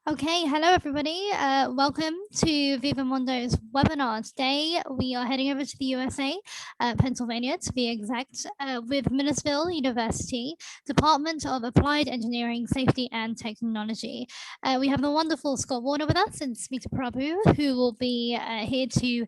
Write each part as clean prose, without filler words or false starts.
Okay, hello everybody. Welcome to Viva-Mundo's webinar. Today we are heading over to the USA, Pennsylvania to be exact, with Millersville University, Department of Applied Engineering, Safety and Technology. We have the wonderful Scott Warner with us and Smita Prabhu, who will be here to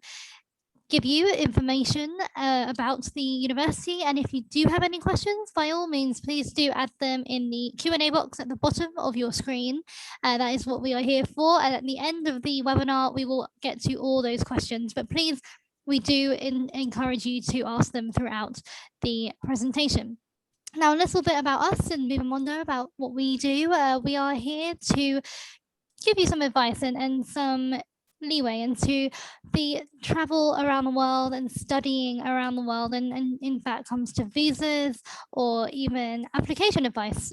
give you information about the university. And if you do have any questions, by all means, please do add them in the Q&A box at the bottom of your screen. That is what we are here for. And at the end of the webinar, we will get to all those questions. But please, we do encourage you to ask them throughout the presentation. Now, a little bit about us and Viva-Mundo, about what we do. We are here to give you some advice and some leeway into the travel around the world and studying around the world, and in fact comes to visas or even application advice.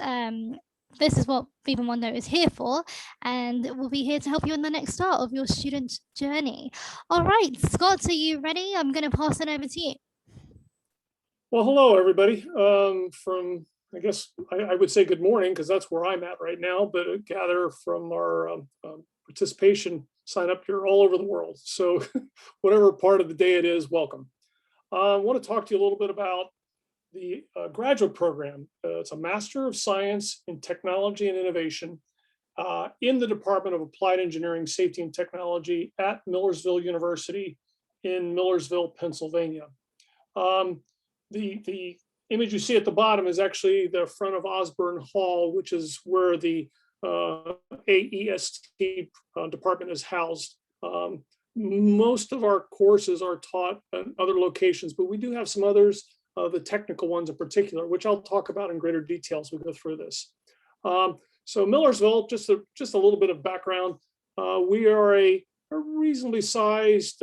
This is what Viva-Mundo is here for, and we'll be here to help you in the next start of your student journey. All right, Scott, are you ready? I'm going to pass it over to you. Well, hello, everybody. I guess I would say good morning, because that's where I'm at right now, but I gather from our participation sign up here all over the world. So whatever part of the day it is, welcome. I want to talk to you a little bit about the graduate program. It's a Master of Science in Technology and Innovation in the Department of Applied Engineering, Safety and Technology at Millersville University in Millersville, Pennsylvania. The image you see at the bottom is actually the front of Osborne Hall, which is where the AEST department is housed. Most of our courses are taught at other locations, but we do have some others, the technical ones in particular, which I'll talk about in greater detail as we go through this. So Millersville, just a little bit of background. We are a reasonably sized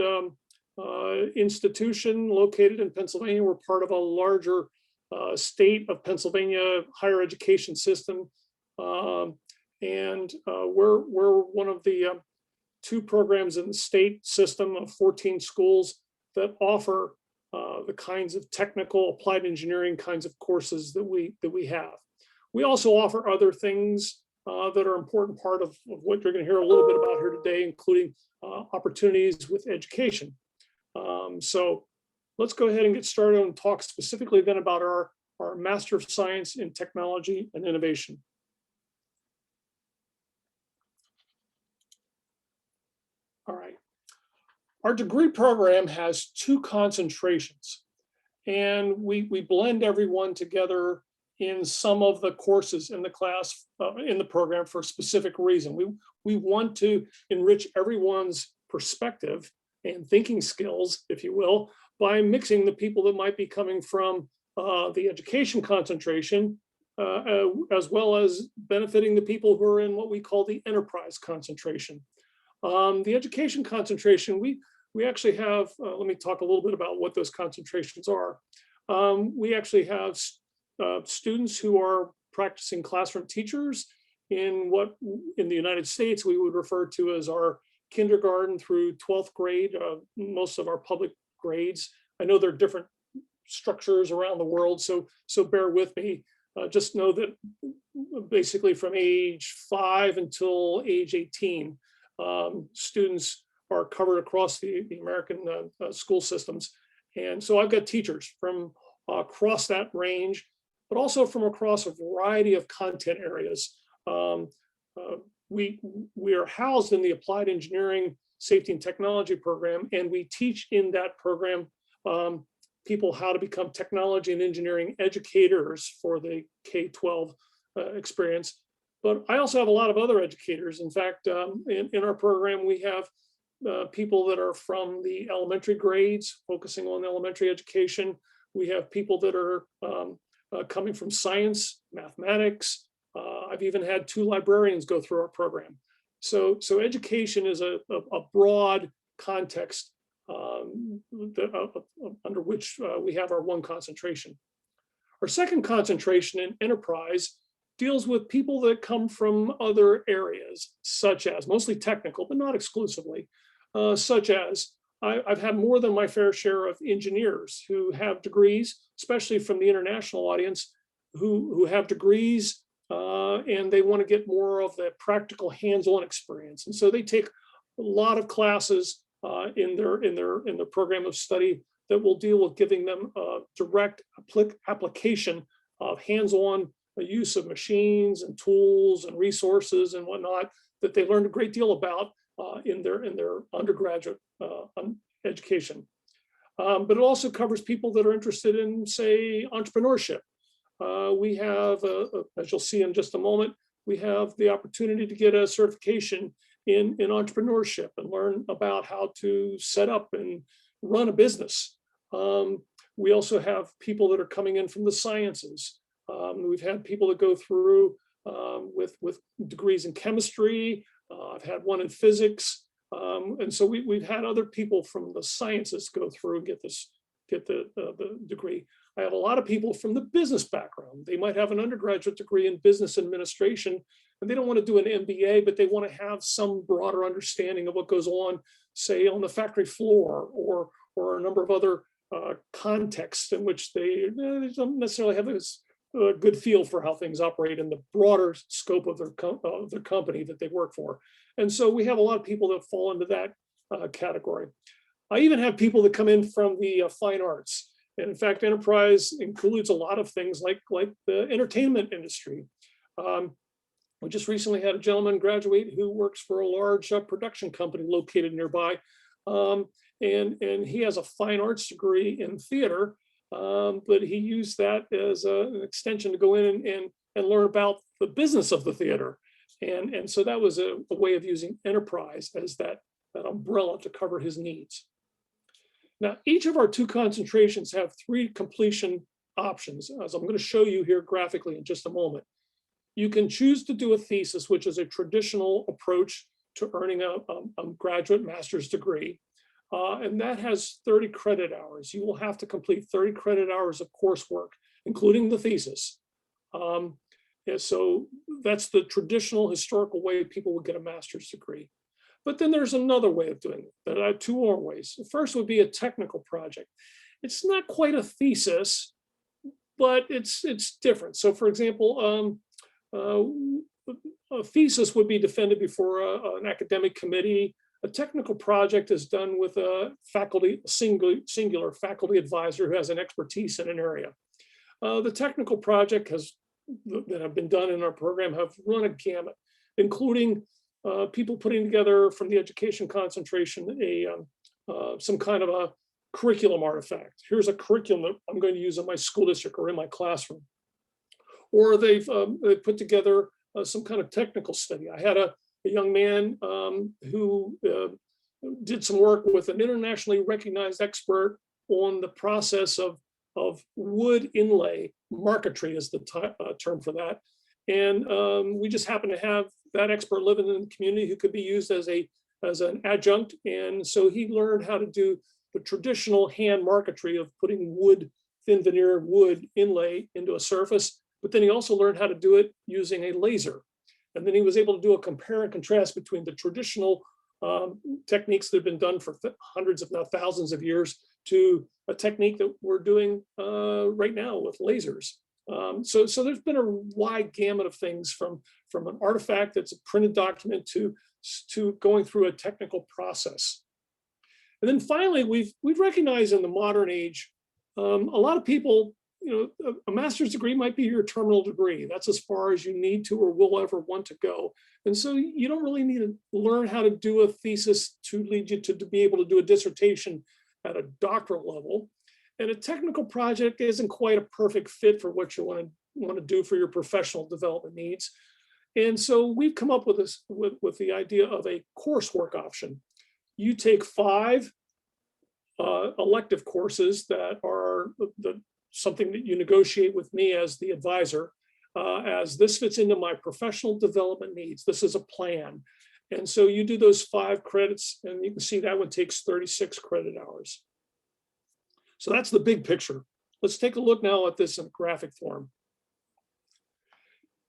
institution located in Pennsylvania. We're part of a larger state of Pennsylvania higher education system. And we're one of the two programs in the state system of 14 schools that offer the kinds of technical applied engineering kinds of courses that we have. We also offer other things that are an important part of what you're going to hear a little bit about here today, including opportunities with education. So let's go ahead and get started and talk specifically then about our Master of Science in Technology and Innovation. All right. Our degree program has two concentrations, and we blend everyone together in some of the courses in the class, in the program, for a specific reason. We want to enrich everyone's perspective and thinking skills, if you will, by mixing the people that might be coming from the education concentration, as well as benefiting the people who are in what we call the enterprise concentration. The education concentration, we actually have, let me talk a little bit about what those concentrations are. We actually have students who are practicing classroom teachers in what in the United States we would refer to as our kindergarten through 12th grade, most of our public grades. I know there are different structures around the world, so bear with me. Just know that basically from age 5 until age 18, students are covered across the American school systems. And so I've got teachers from across that range, but also from across a variety of content areas. We are housed in the Applied Engineering, Safety and Technology program, and we teach in that program people how to become technology and engineering educators for the K-12 experience. But I also have a lot of other educators. In fact, in our program, we have people that are from the elementary grades, focusing on elementary education. We have people that are coming from science, mathematics. I've even had 2 librarians go through our program. So education is a broad context under which we have our one concentration. Our second concentration in enterprise deals with people that come from other areas, such as, mostly technical, but not exclusively, such as, I've had more than my fair share of engineers who have degrees, especially from the international audience, who have degrees and they want to get more of the practical hands-on experience. And so they take a lot of classes in their program of study that will deal with giving them direct application of hands-on use of machines and tools and resources and whatnot that they learned a great deal about in their undergraduate education. But it also covers people that are interested in, say, entrepreneurship. We have, as you'll see in just a moment, we have the opportunity to get a certification in entrepreneurship and learn about how to set up and run a business. We also have people that are coming in from the sciences. We've had people that go through with degrees in chemistry. I've had one in physics. And so we've had other people from the sciences go through and get the degree. I have a lot of people from the business background. They might have an undergraduate degree in business administration, and they don't want to do an MBA, but they want to have some broader understanding of what goes on, say, on the factory floor or a number of other contexts in which they don't necessarily have a good feel for how things operate in the broader scope of their company that they work for. And so we have a lot of people that fall into that category. I even have people that come in from the fine arts. And in fact, enterprise includes a lot of things like the entertainment industry. We just recently had a gentleman graduate who works for a large production company located nearby. And he has a fine arts degree in theater, but he used that as an extension to go in and learn about the business of the theater. And so that was a way of using enterprise as that umbrella to cover his needs. Now, each of our two concentrations have three completion options, as I'm going to show you here graphically in just a moment. You can choose to do a thesis, which is a traditional approach to earning a graduate master's degree. And that has 30 credit hours. You will have to complete 30 credit hours of coursework, including the thesis. So that's the traditional historical way people would get a master's degree. But then there's another way of doing it. There are two more ways. The first would be a technical project. It's not quite a thesis, but it's different. So for example, a thesis would be defended before an academic committee. A technical project is done with a singular faculty advisor who has an expertise in an area. The technical project that have been done in our program have run a gamut, including people putting together from the education concentration some kind of a curriculum artifact. Here's a curriculum that I'm going to use in my school district or in my classroom. Or they've put together some kind of technical study. I had a young man who did some work with an internationally recognized expert on the process of wood inlay. Marquetry is the term for that. And we just happen to have that expert living in the community who could be used as an adjunct. And so he learned how to do the traditional hand marquetry of putting thin veneer wood inlay into a surface. But then he also learned how to do it using a laser. And then he was able to do a compare and contrast between the traditional techniques that have been done for hundreds, if not thousands of years, to a technique that we're doing right now with lasers. So there's been a wide gamut of things from an artifact that's a printed document to going through a technical process. And then finally, we've recognized in the modern age, a lot of people, a master's degree might be your terminal degree. That's as far as you need to or will ever want to go. And so you don't really need to learn how to do a thesis to lead you to be able to do a dissertation at a doctoral level. And a technical project isn't quite a perfect fit for what you want to do for your professional development needs. And so we've come up with this with the idea of a coursework option. You take 5 elective courses that are something that you negotiate with me as the advisor, as this fits into my professional development needs. This is a plan. And so you do those 5 credits, and you can see that one takes 36 credit hours. So that's the big picture. Let's take a look now at this in graphic form.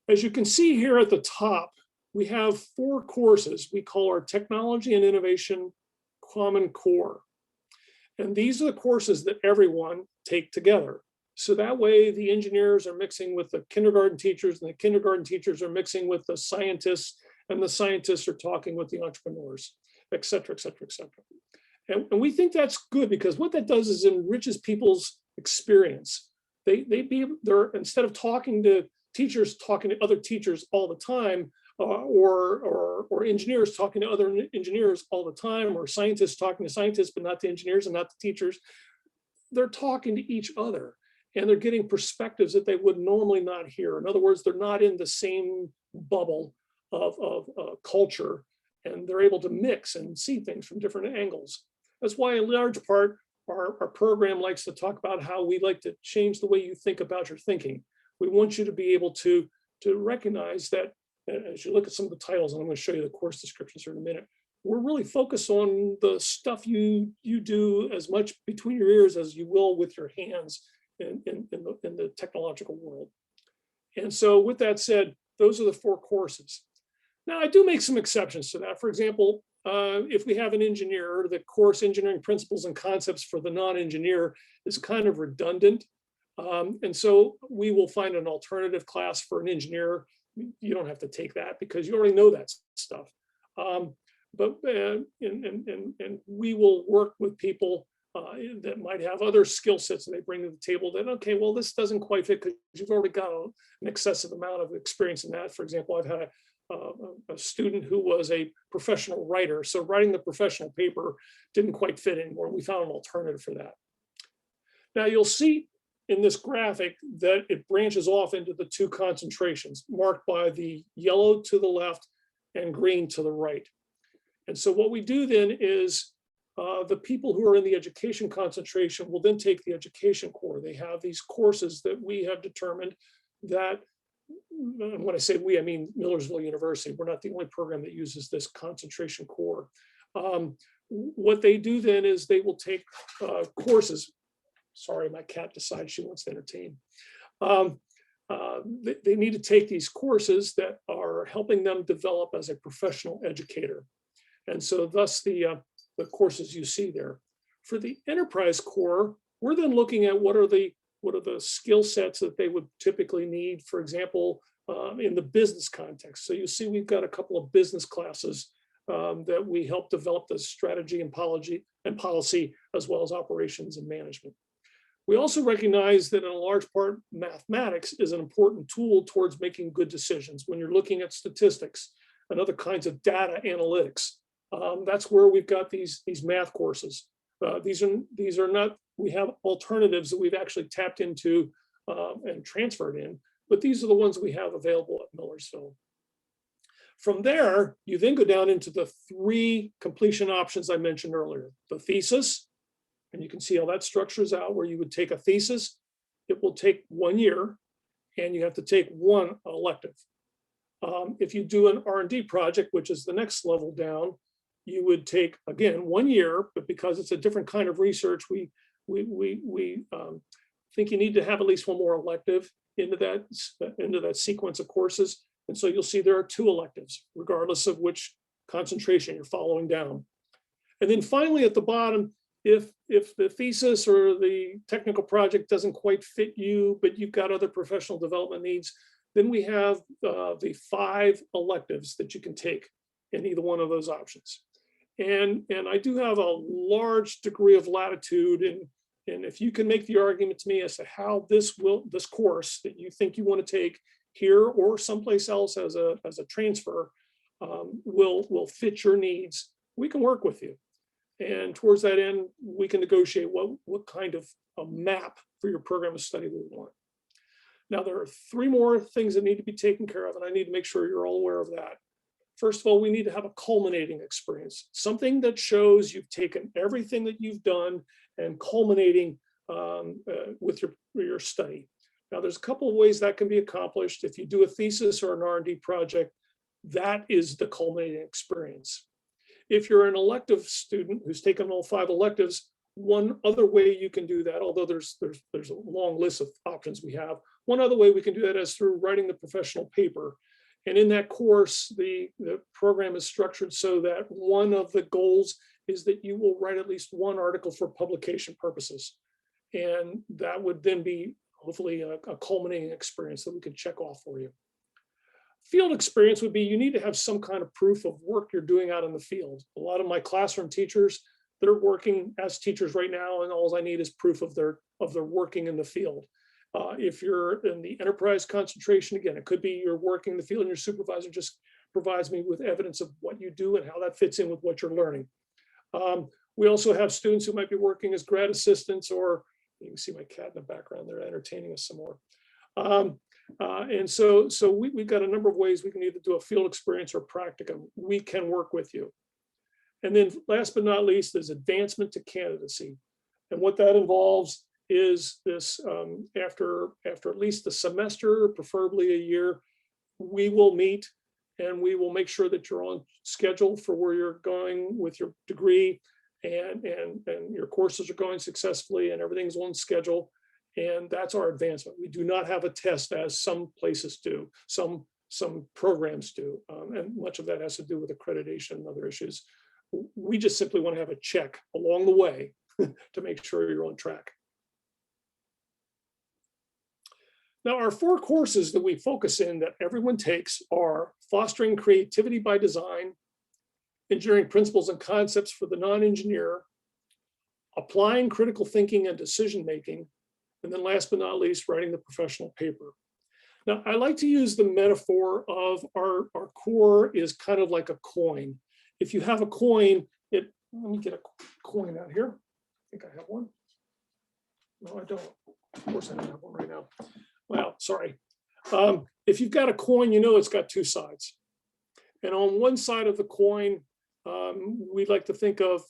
As you can see here at the top, we have 4 courses we call our Technology and Innovation Common Core. And these are the courses that everyone take together. So that way the engineers are mixing with the kindergarten teachers, and the kindergarten teachers are mixing with the scientists, and the scientists are talking with the entrepreneurs, et cetera, et cetera, et cetera. And we think that's good, because what that does is enriches people's experience. They're instead of talking to teachers, talking to other teachers all the time, or engineers talking to other engineers all the time, or scientists talking to scientists, but not to engineers and not to teachers. They're talking to each other, and they're getting perspectives that they would normally not hear. In other words, they're not in the same bubble of culture, and they're able to mix and see things from different angles. That's why in large part, our program likes to talk about how we like to change the way you think about your thinking. We want you to be able to recognize that as you look at some of the titles, and I'm going to show you the course descriptions here in a minute, we're really focused on the stuff you do as much between your ears as you will with your hands in the technological world. And so with that said, those are the 4 courses. Now, I do make some exceptions to that. For example, if we have an engineer, the course Engineering Principles and Concepts for the non-engineer is kind of redundant. And so we will find an alternative class for an engineer. You don't have to take that because you already know that stuff. But we will work with people that might have other skill sets that they bring to the table that, okay, well, this doesn't quite fit because you've already got an excessive amount of experience in that. For example, I've had a student who was a professional writer. So writing the professional paper didn't quite fit anymore. We found an alternative for that. Now you'll see in this graphic that it branches off into the 2 concentrations marked by the yellow to the left and green to the right. And so what we do then is the people who are in the education concentration will then take the education core. They have these courses that we have determined that, when I say we, I mean Millersville University. We're not the only program that uses this concentration core. What they do then is they will take courses. Sorry, my cat decides she wants to entertain. They need to take these courses that are helping them develop as a professional educator. And so thus the courses you see there. For the enterprise core, we're then looking at what are the skill sets that they would typically need, for example, in the business context. So you see we've got a couple of business classes that we help develop the strategy and policy, as well as operations and management. We also recognize that in a large part, mathematics is an important tool towards making good decisions. When you're looking at statistics and other kinds of data analytics, that's where we've got these math courses. These are not, we have alternatives that we've actually tapped into and transferred in, but these are the ones we have available at Millersville. From there, you then go down into the 3 completion options I mentioned earlier. The thesis, and you can see how that structures out, where you would take a thesis. It will take 1 year, and you have to take 1 elective. If you do an R&D project, which is the next level down, you would take, again, 1 year, but because it's a different kind of research, we think you need to have at least 1 more elective into that sequence of courses. And so you'll see there are 2 electives, regardless of which concentration you're following down. And then finally at the bottom, if the thesis or the technical project doesn't quite fit you, but you've got other professional development needs, then we have the 5 electives that you can take in either one of those options. And I do have a large degree of latitude, and if you can make the argument to me as to how this course that you think you want to take here or someplace else as a transfer will fit your needs, we can work with you. And towards that end, we can negotiate what kind of a map for your program of study we want. Now, there are 3 more things that need to be taken care of, and I need to make sure you're all aware of that. First of all, we need to have a culminating experience, something that shows you've taken everything that you've done and culminating with your study. Now, there's a couple of ways that can be accomplished. If you do a thesis or an R&D project, that is the culminating experience. If you're an elective student who's taken all 5 electives, one other way you can do that, although there's a long list of options we have, one other way we can do that is through writing the professional paper. And in that course, the program is structured so that one of the goals is that you will write at least 1 article for publication purposes. And that would then be hopefully a culminating experience that we can check off for you. Field experience would be, you need to have some kind of proof of work you're doing out in the field. A lot of my classroom teachers, they're working as teachers right now, and all I need is proof of their working in the field. If you're in the enterprise concentration, again, it could be you're working in the field and your supervisor just provides me with evidence of what you do and how that fits in with what you're learning. We also have students who might be working as grad assistants, or you can see my cat in the background, they're entertaining us some more. And so we've got a number of ways we can either do a field experience or practicum. We can work with you. And then last but not least is advancement to candidacy. And what that involves is this, after at least a semester, preferably a year, we will meet and we will make sure that you're on schedule for where you're going with your degree, and your courses are going successfully and everything's on schedule. And that's our advancement. We do not have a test as some places do, some programs do. And much of that has to do with accreditation and other issues. We just simply want to have a check along the way to make sure you're on track. Now, our 4 courses that we focus in that everyone takes are Fostering Creativity by Design, Engineering Principles and Concepts for the Non-Engineer, Applying Critical Thinking and Decision Making, and then last but not least, Writing the Professional Paper. Now, I like to use the metaphor of our core is kind of like a coin. If you have a coin, let me get a coin out here. I think I have one. No, I don't. Of course I don't have one right now. Well, sorry. If you've got a coin, you know it's got 2 sides. And on one side of the coin, we'd like to think of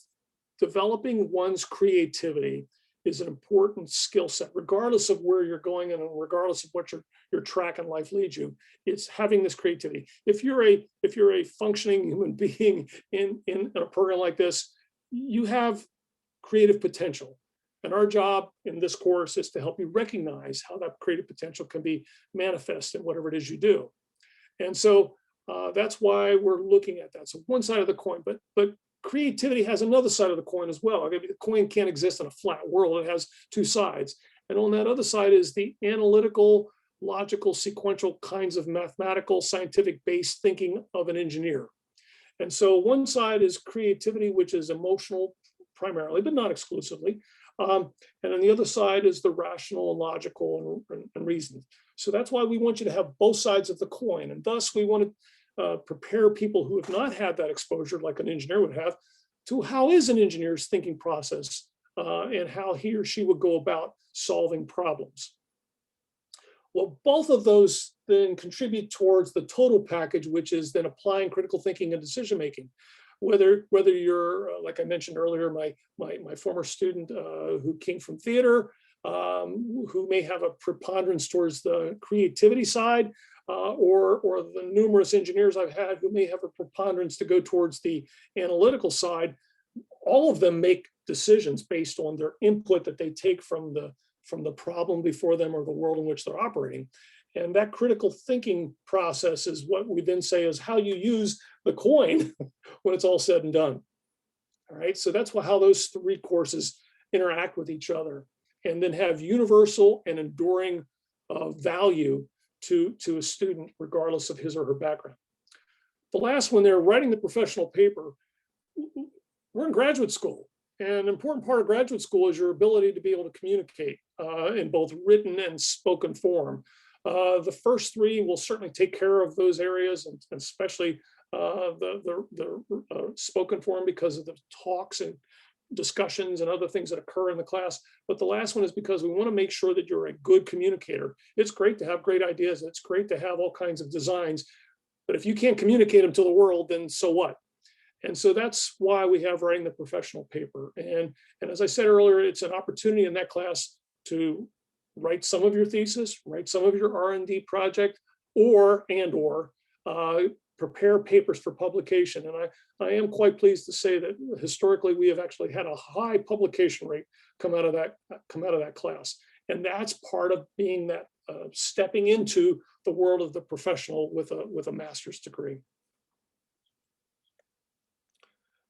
developing one's creativity is an important skill set, regardless of where you're going and regardless of what your track in life leads you. It's having this creativity. If you're a functioning human being in a program like this, you have creative potential. And our job in this course is to help you recognize how that creative potential can be manifest in whatever it is you do. And so that's why we're looking at that. So one side of the coin, but creativity has another side of the coin as well. I mean, the coin can't exist in a flat world. It has 2 sides. And on that other side is the analytical, logical, sequential kinds of mathematical, scientific-based thinking of an engineer. And so one side is creativity, which is emotional primarily, but not exclusively. And on the other side is the rational and logical and reason. So that's why we want you to have both sides of the coin. And thus we want to prepare people who have not had that exposure like an engineer would have to how is an engineer's thinking process and how he or she would go about solving problems. Well, both of those then contribute towards the total package, which is then applying critical thinking and decision making. Whether you're, like I mentioned earlier, my former student who came from theater, who may have a preponderance towards the creativity side, or the numerous engineers I've had who may have a preponderance to go towards the analytical side, all of them make decisions based on their input that they take from the problem before them or the world in which they're operating. And that critical thinking process is what we then say is how you use the coin when it's all said and done. All right, so that's how those 3 courses interact with each other and then have universal and enduring value to a student, regardless of his or her background. The last one there, writing the professional paper. We're in graduate school. And an important part of graduate school is your ability to be able to communicate in both written and spoken form. The first 3 will certainly take care of those areas, and especially the spoken form because of the talks and discussions and other things that occur in the class. But the last one is because we want to make sure that you're a good communicator. It's great to have great ideas. It's great to have all kinds of designs. But if you can't communicate them to the world, then so what? And so that's why we have writing the professional paper. And as I said earlier, it's an opportunity in that class to write some of your thesis, write some of your R&D project, or prepare papers for publication. And I am quite pleased to say that historically we have actually had a high publication rate come out of that class. And that's part of being that stepping into the world of the professional with a master's degree.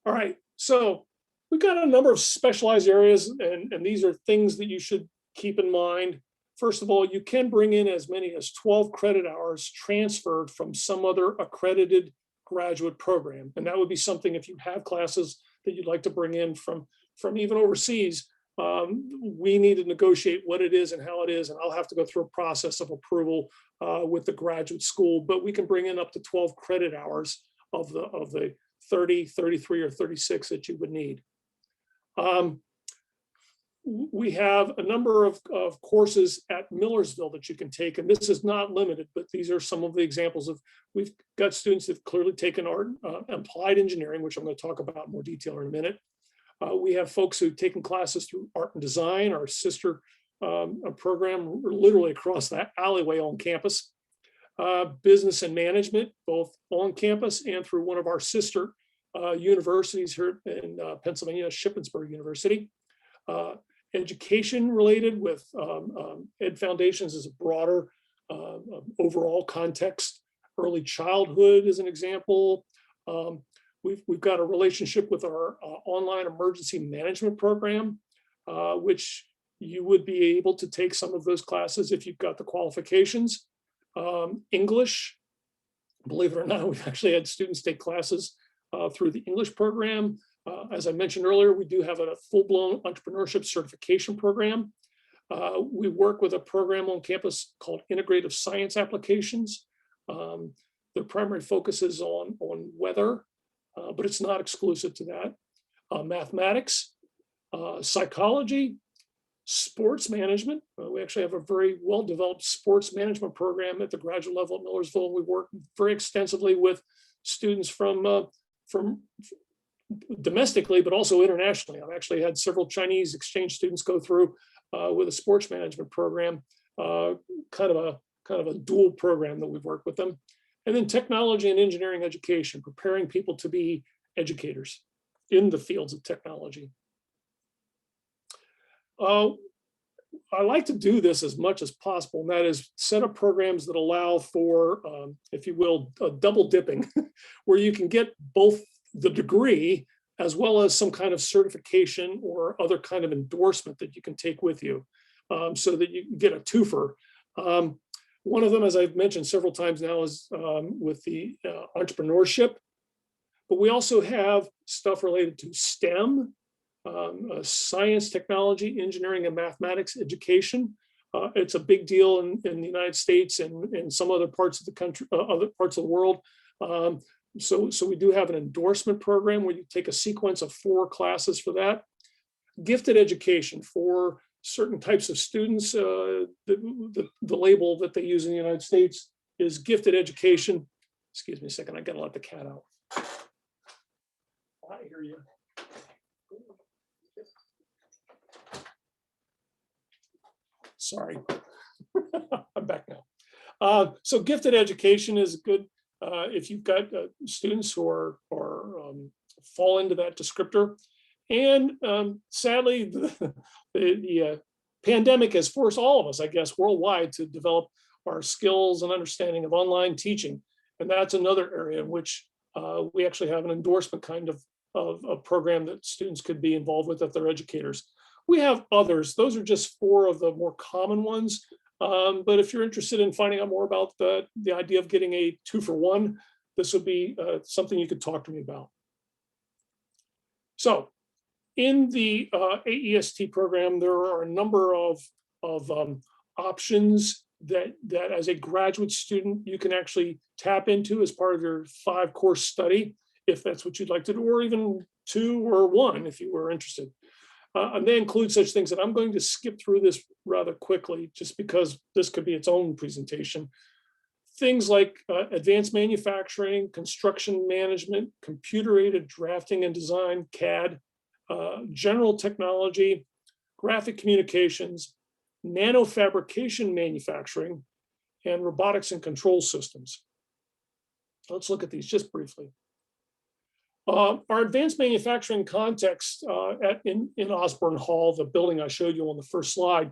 All right, so we've got a number of specialized areas, and these are things that you should keep in mind. First of all, you can bring in as many as 12 credit hours transferred from some other accredited graduate program. And that would be something, if you have classes that you'd like to bring in from even overseas, we need to negotiate what it is and how it is. And I'll have to go through a process of approval with the graduate school, but we can bring in up to 12 credit hours of the 30, 33, or 36 that you would need. We have a number of courses at Millersville that you can take, and this is not limited, but these are some of the examples of, we've got students that have clearly taken art, applied engineering, which I'm going to talk about in more detail in a minute. We have folks who've taken classes through art and design, our sister program literally across that alleyway on campus. Business and management, both on campus and through one of our sister universities here in Pennsylvania, Shippensburg University. Education related with Ed Foundations is a broader overall context. Early childhood is an example. We've got a relationship with our online emergency management program, which you would be able to take some of those classes if you've got the qualifications. English, believe it or not, we've actually had students take classes through the English program. As I mentioned earlier, we do have a full-blown entrepreneurship certification program. We work with a program on campus called Integrative Science Applications. Their primary focus is on weather, but it's not exclusive to that. Mathematics, psychology, sports management. We actually have a very well-developed sports management program at the graduate level at Millersville. We work very extensively with students from domestically, but also internationally. I've actually had several Chinese exchange students go through with a sports management program, kind of a dual program that we've worked with them. And then technology and engineering education, preparing people to be educators in the fields of technology. I like to do this as much as possible, and that is set up programs that allow for, if you will, double dipping, where you can get both the degree as well as some kind of certification or other kind of endorsement that you can take with you, so that you can get a twofer. One of them, as I've mentioned several times now, is with the entrepreneurship, but we also have stuff related to STEM, science, technology, engineering, and mathematics education. It's a big deal in the United States and in some other parts of the country, other parts of the world. So we do have an endorsement program where you take a sequence of 4 classes for that. Gifted education for certain types of students. The label that they use in the United States is gifted education. Excuse me a second, I gotta let the cat out. I hear you. Sorry, I'm back now. So gifted education is good if you've got students who are fall into that descriptor. And sadly, the pandemic has forced all of us, I guess, worldwide to develop our skills and understanding of online teaching. And that's another area in which we actually have an endorsement kind of a program that students could be involved with if they're educators. We have others. Those are just 4 of the more common ones. But if you're interested in finding out more about the idea of getting a 2-for-1, this would be something you could talk to me about. So in the AEST program, there are a number of options that as a graduate student, you can actually tap into as part of your 5-course study, if that's what you'd like to do, or even 2 or 1 if you were interested. And they include such things that I'm going to skip through this rather quickly, just because this could be its own presentation. Things like advanced manufacturing, construction management, computer-aided drafting and design, CAD, general technology, graphic communications, nano fabrication manufacturing, and robotics and control systems. Let's look at these just briefly. Our advanced manufacturing context in Osborne Hall, the building I showed you on the first slide,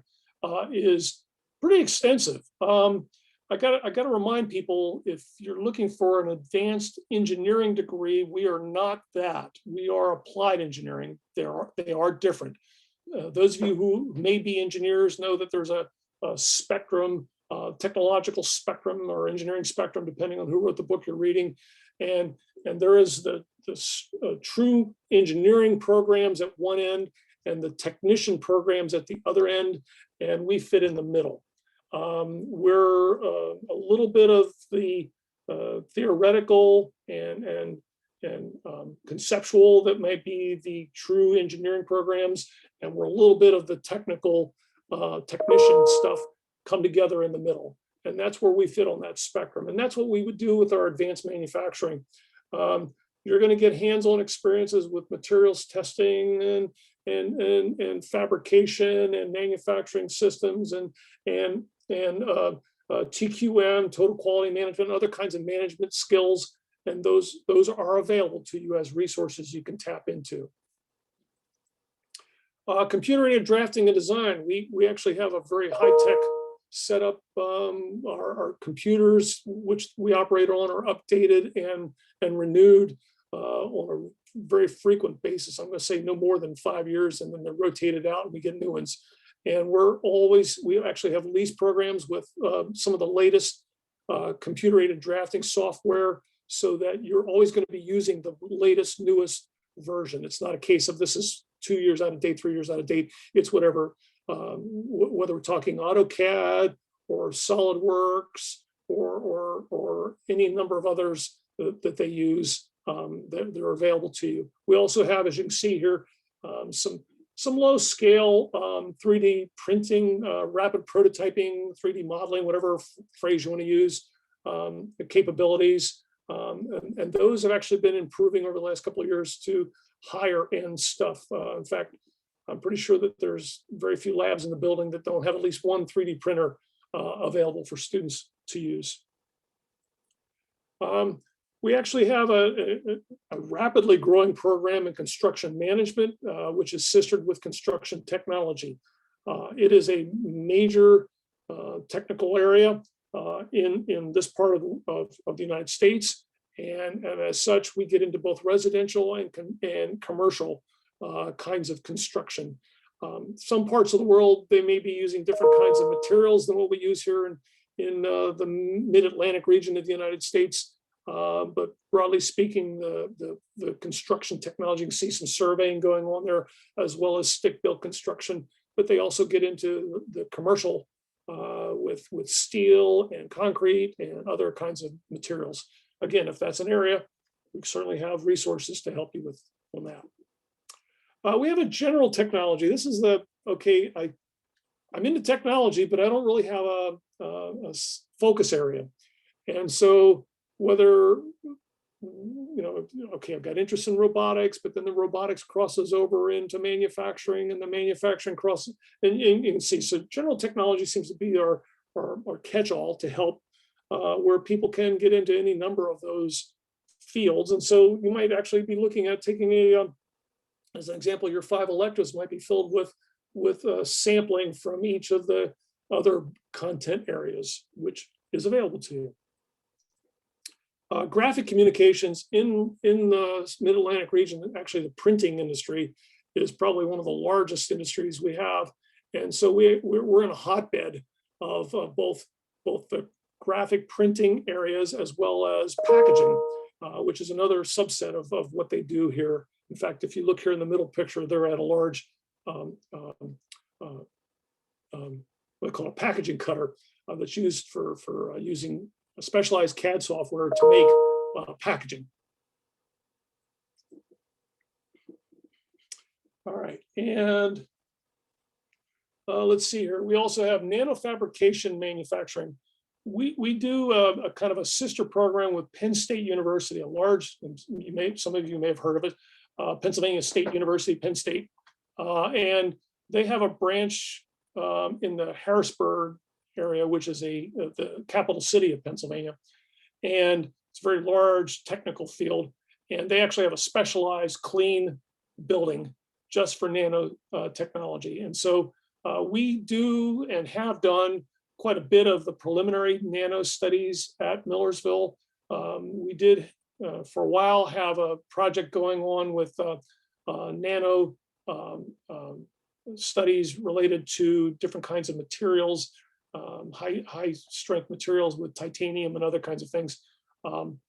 is pretty extensive. I got to remind people, if you're looking for an advanced engineering degree, we are not that. We are applied engineering. They are different. Those of you who may be engineers know that there's a spectrum, technological spectrum or engineering spectrum, depending on who wrote the book you're reading. And there is the true engineering programs at one end and the technician programs at the other end, and we fit in the middle. We're a little bit of the theoretical and conceptual that might be the true engineering programs, and we're a little bit of the technical technician stuff come together in the middle. And that's where we fit on that spectrum. And that's what we would do with our advanced manufacturing. You're going to get hands-on experiences with materials testing and fabrication and manufacturing systems and TQM, total quality management, and other kinds of management skills. And those are available to you as resources you can tap into. Computer-aided drafting and design. We actually have a very high-tech setup. Our computers, which we operate on, are updated and renewed on a very frequent basis. I'm going to say no more than 5 years, and then they're rotated out and we get new ones. And we actually have lease programs with some of the latest computer-aided drafting software, so that you're always going to be using the latest, newest version. It's not a case of this is 2 years out of date, 3 years out of date. It's whatever, whether we're talking AutoCAD or SolidWorks or any number of others that they use, that they're available to you. We also have, as you can see here, some low scale 3D printing, rapid prototyping, 3D modeling, whatever phrase you want to use, the capabilities. And those have actually been improving over the last couple of years to higher end stuff. In fact, I'm pretty sure that there's very few labs in the building that don't have at least one 3D printer available for students to use. We actually have a rapidly growing program in construction management, which is sistered with construction technology. It is a major technical area in this part of the United States. And as such, we get into both residential and commercial kinds of construction. Some parts of the world, they may be using different kinds of materials than what we use here in the mid-Atlantic region of the United States. But broadly speaking, the construction technology, you can see some surveying going on there, as well as stick-built construction. But they also get into the commercial with steel and concrete and other kinds of materials. Again, if that's an area, we certainly have resources to help you with on that. We have a general technology. This is I'm into technology, but I don't really have a focus area. And so whether, I've got interest in robotics, but then the robotics crosses over into manufacturing, and the manufacturing crosses, and you can see, so general technology seems to be our catch-all to help where people can get into any number of those fields. And so you might actually be looking at taking as an example, your 5 electives might be filled with sampling from each of the other content areas, which is available to you. Graphic communications in the Mid-Atlantic region, actually the printing industry is probably one of the largest industries we have. And so we're in a hotbed of both the graphic printing areas as well as packaging, which is another subset of what they do here. In fact, if you look here in the middle picture, they're at a large, what we call a packaging cutter that's used for using a specialized CAD software to make packaging. All right, and let's see here. We also have Nano Fabrication manufacturing. We do a kind of a sister program with Penn State University, a large, some of you may have heard of it, Pennsylvania State University, Penn State, and they have a branch in the Harrisburg area, which is the capital city of Pennsylvania, and it's a very large technical field. And they actually have a specialized clean building just for nano technology. And so we do and have done quite a bit of the preliminary nano studies at Millersville. We did for a while have a project going on with nano studies related to different kinds of materials high strength materials with titanium and other kinds of things. And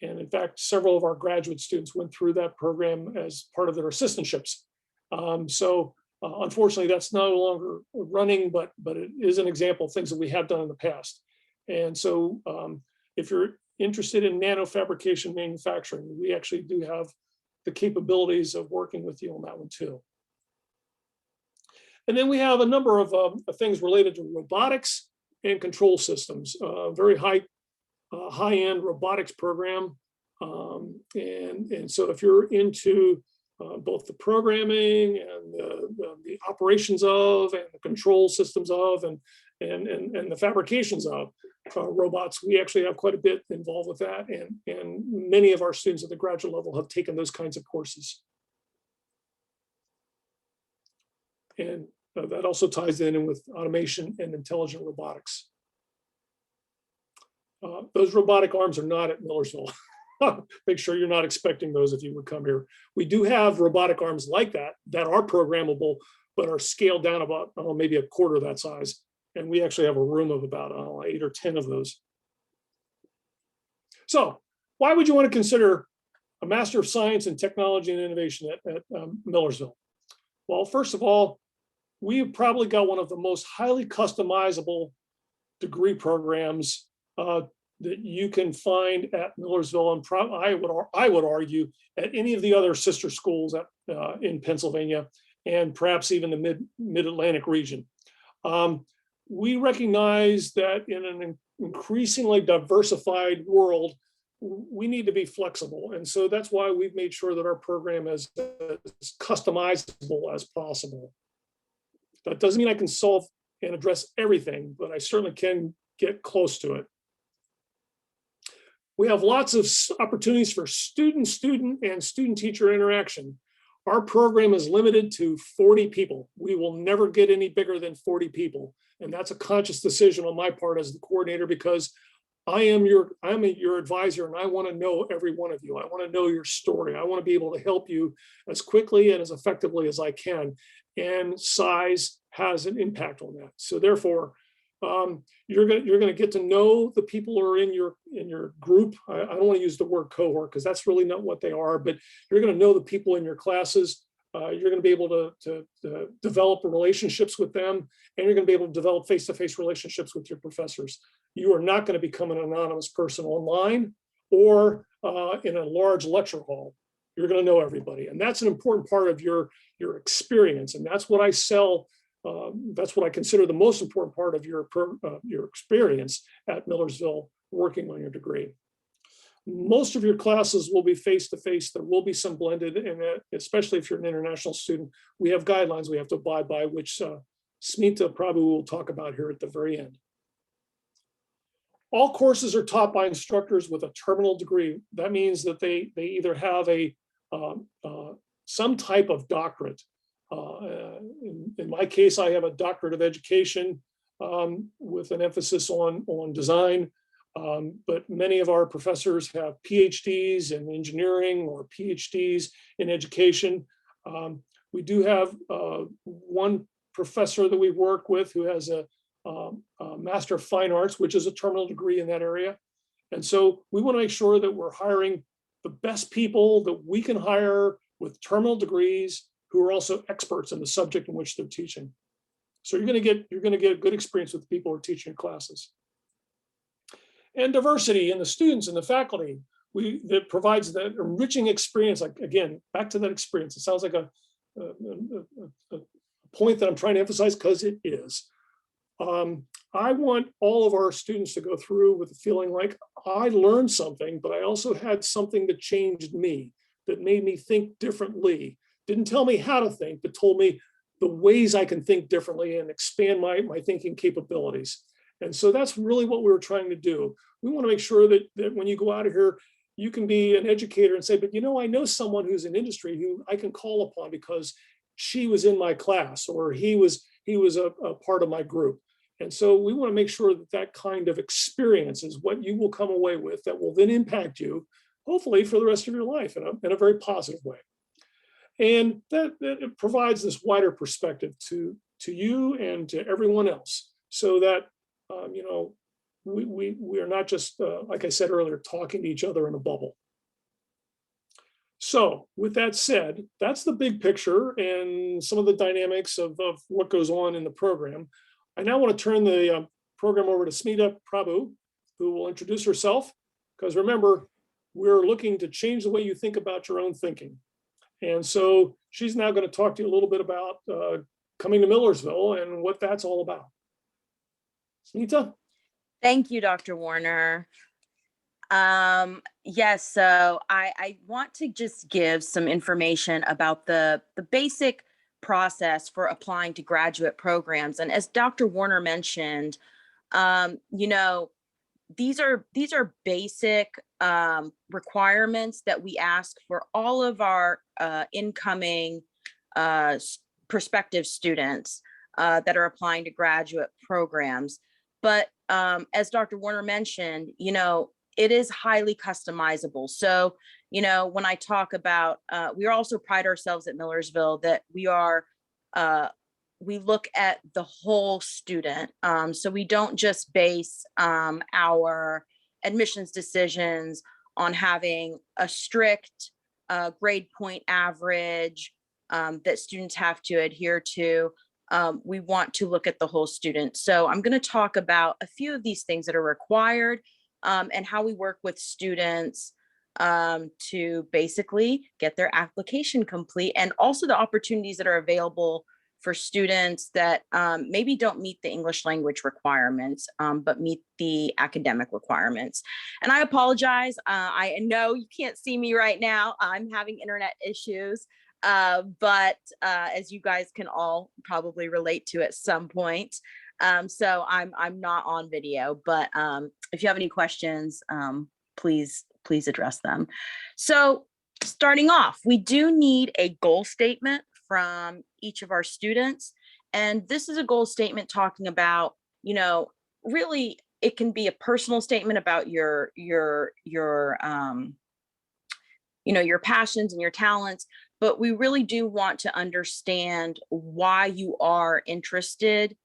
in fact, several of our graduate students went through that program as part of their assistantships. Unfortunately, that's no longer running, but it is an example of things that we have done in the past. And so if you're interested in nano fabrication manufacturing, we actually do have the capabilities of working with you on that one too. And then we have a number of things related to robotics and control systems, very high-end robotics program. And so if you're into both the programming and the operations of and the control systems of and the fabrications of robots, we actually have quite a bit involved with that. And many of our students at the graduate level have taken those kinds of courses. And that also ties in with automation and intelligent robotics. Those robotic arms are not at Millersville. Make sure you're not expecting those if you would come here. We do have robotic arms like that are programmable, but are scaled down about maybe a quarter that size. And we actually have a room of about 8 or 10 of those. So why would you want to consider a Master of Science in Technology and Innovation at Millersville? Well, first of all, we've probably got one of the most highly customizable degree programs that you can find at Millersville, and I would argue at any of the other sister schools in Pennsylvania, and perhaps even the mid-Atlantic region. We recognize that in an increasingly diversified world, we need to be flexible. And so that's why we've made sure that our program is as customizable as possible. That doesn't mean I can solve and address everything, but I certainly can get close to it. We have lots of opportunities for student-student and student-teacher interaction. Our program is limited to 40 people. We will never get any bigger than 40 people. And that's a conscious decision on my part as the coordinator, because I'm your advisor and I want to know every one of you. I want to know your story. I want to be able to help you as quickly and as effectively as I can. And size has an impact on that. So therefore, you're going to get to know the people who are in your group. I don't want to use the word cohort because that's really not what they are, but you're going to know the people in your classes. You're going to be able to develop relationships with them, and you're going to be able to develop face-to-face relationships with your professors. You are not going to become an anonymous person online or in a large lecture hall. You're going to know everybody, and that's an important part of your experience, and that's what I sell. That's what I consider the most important part of your experience at Millersville working on your degree. Most of your classes will be face-to-face. There will be some blended, and especially if you're an international student, we have guidelines we have to abide by, which Smita probably will talk about here at the very end. All courses are taught by instructors with a terminal degree. That means that they either have some type of doctorate. In my case, I have a doctorate of education with an emphasis on design. But many of our professors have PhDs in engineering or PhDs in education. We do have one professor that we work with who has a Master of Fine Arts, which is a terminal degree in that area. And so we want to make sure that we're hiring the best people that we can hire with terminal degrees who are also experts in the subject in which they're teaching. So you're going to get a good experience with the people who are teaching your classes. And diversity in the students and the faculty, that provides that enriching experience. Like, again, back to that experience. It sounds like a point that I'm trying to emphasize because it is. I want all of our students to go through with a feeling like I learned something, but I also had something that changed me, that made me think differently. Didn't tell me how to think, but told me the ways I can think differently and expand my thinking capabilities. And so that's really what we were trying to do. We want to make sure that when you go out of here, you can be an educator and say, but I know someone who's in industry who I can call upon because she was in my class or he was a part of my group. And so we want to make sure that that kind of experience is what you will come away with that will then impact you, hopefully for the rest of your life in a very positive way. And that it provides this wider perspective to you and to everyone else, so that You know, we are not just, like I said earlier, talking to each other in a bubble. So with that said, that's the big picture and some of the dynamics of what goes on in the program. I now want to turn the program over to Smita Prabhu, who will introduce herself, because remember, we're looking to change the way you think about your own thinking. And so she's now going to talk to you a little bit about coming to Millersville and what that's all about. Smita? Thank you, Dr. Warner. Yes, so I want to just give some information about the basic process for applying to graduate programs. And as Dr. Warner mentioned, you know, these are basic requirements that we ask for all of our incoming prospective students that are applying to graduate programs. But as Dr. Warner mentioned, you know, it is highly customizable. So, you know, when I talk about, we also pride ourselves at Millersville that we are, we look at the whole student. So we don't just base our admissions decisions on having a strict grade point average that students have to adhere to. We want to look at the whole student. So I'm going to talk about a few of these things that are required and how we work with students to basically get their application complete, and also the opportunities that are available for students that maybe don't meet the English language requirements, but meet the academic requirements. And I apologize. I know you can't see me right now. I'm having internet issues, but as you guys can all probably relate to at some point. So I'm not on video, but if you have any questions, please address them. So starting off, we do need a goal statement from each of our students. And this is a goal statement talking about, you know, really it can be a personal statement about your you know, your passions and your talents, but we really do want to understand why you are interested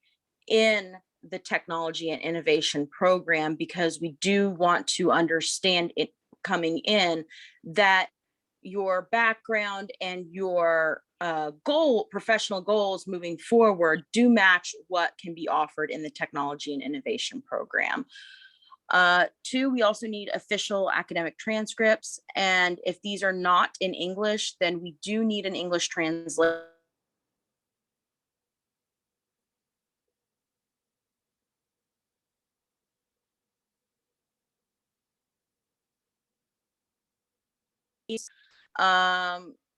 in the technology and innovation program, because we do want to understand it coming in that your background and your professional goals moving forward do match what can be offered in the technology and innovation program. Two, we also need official academic transcripts. And if these are not in English, then we do need an English translation.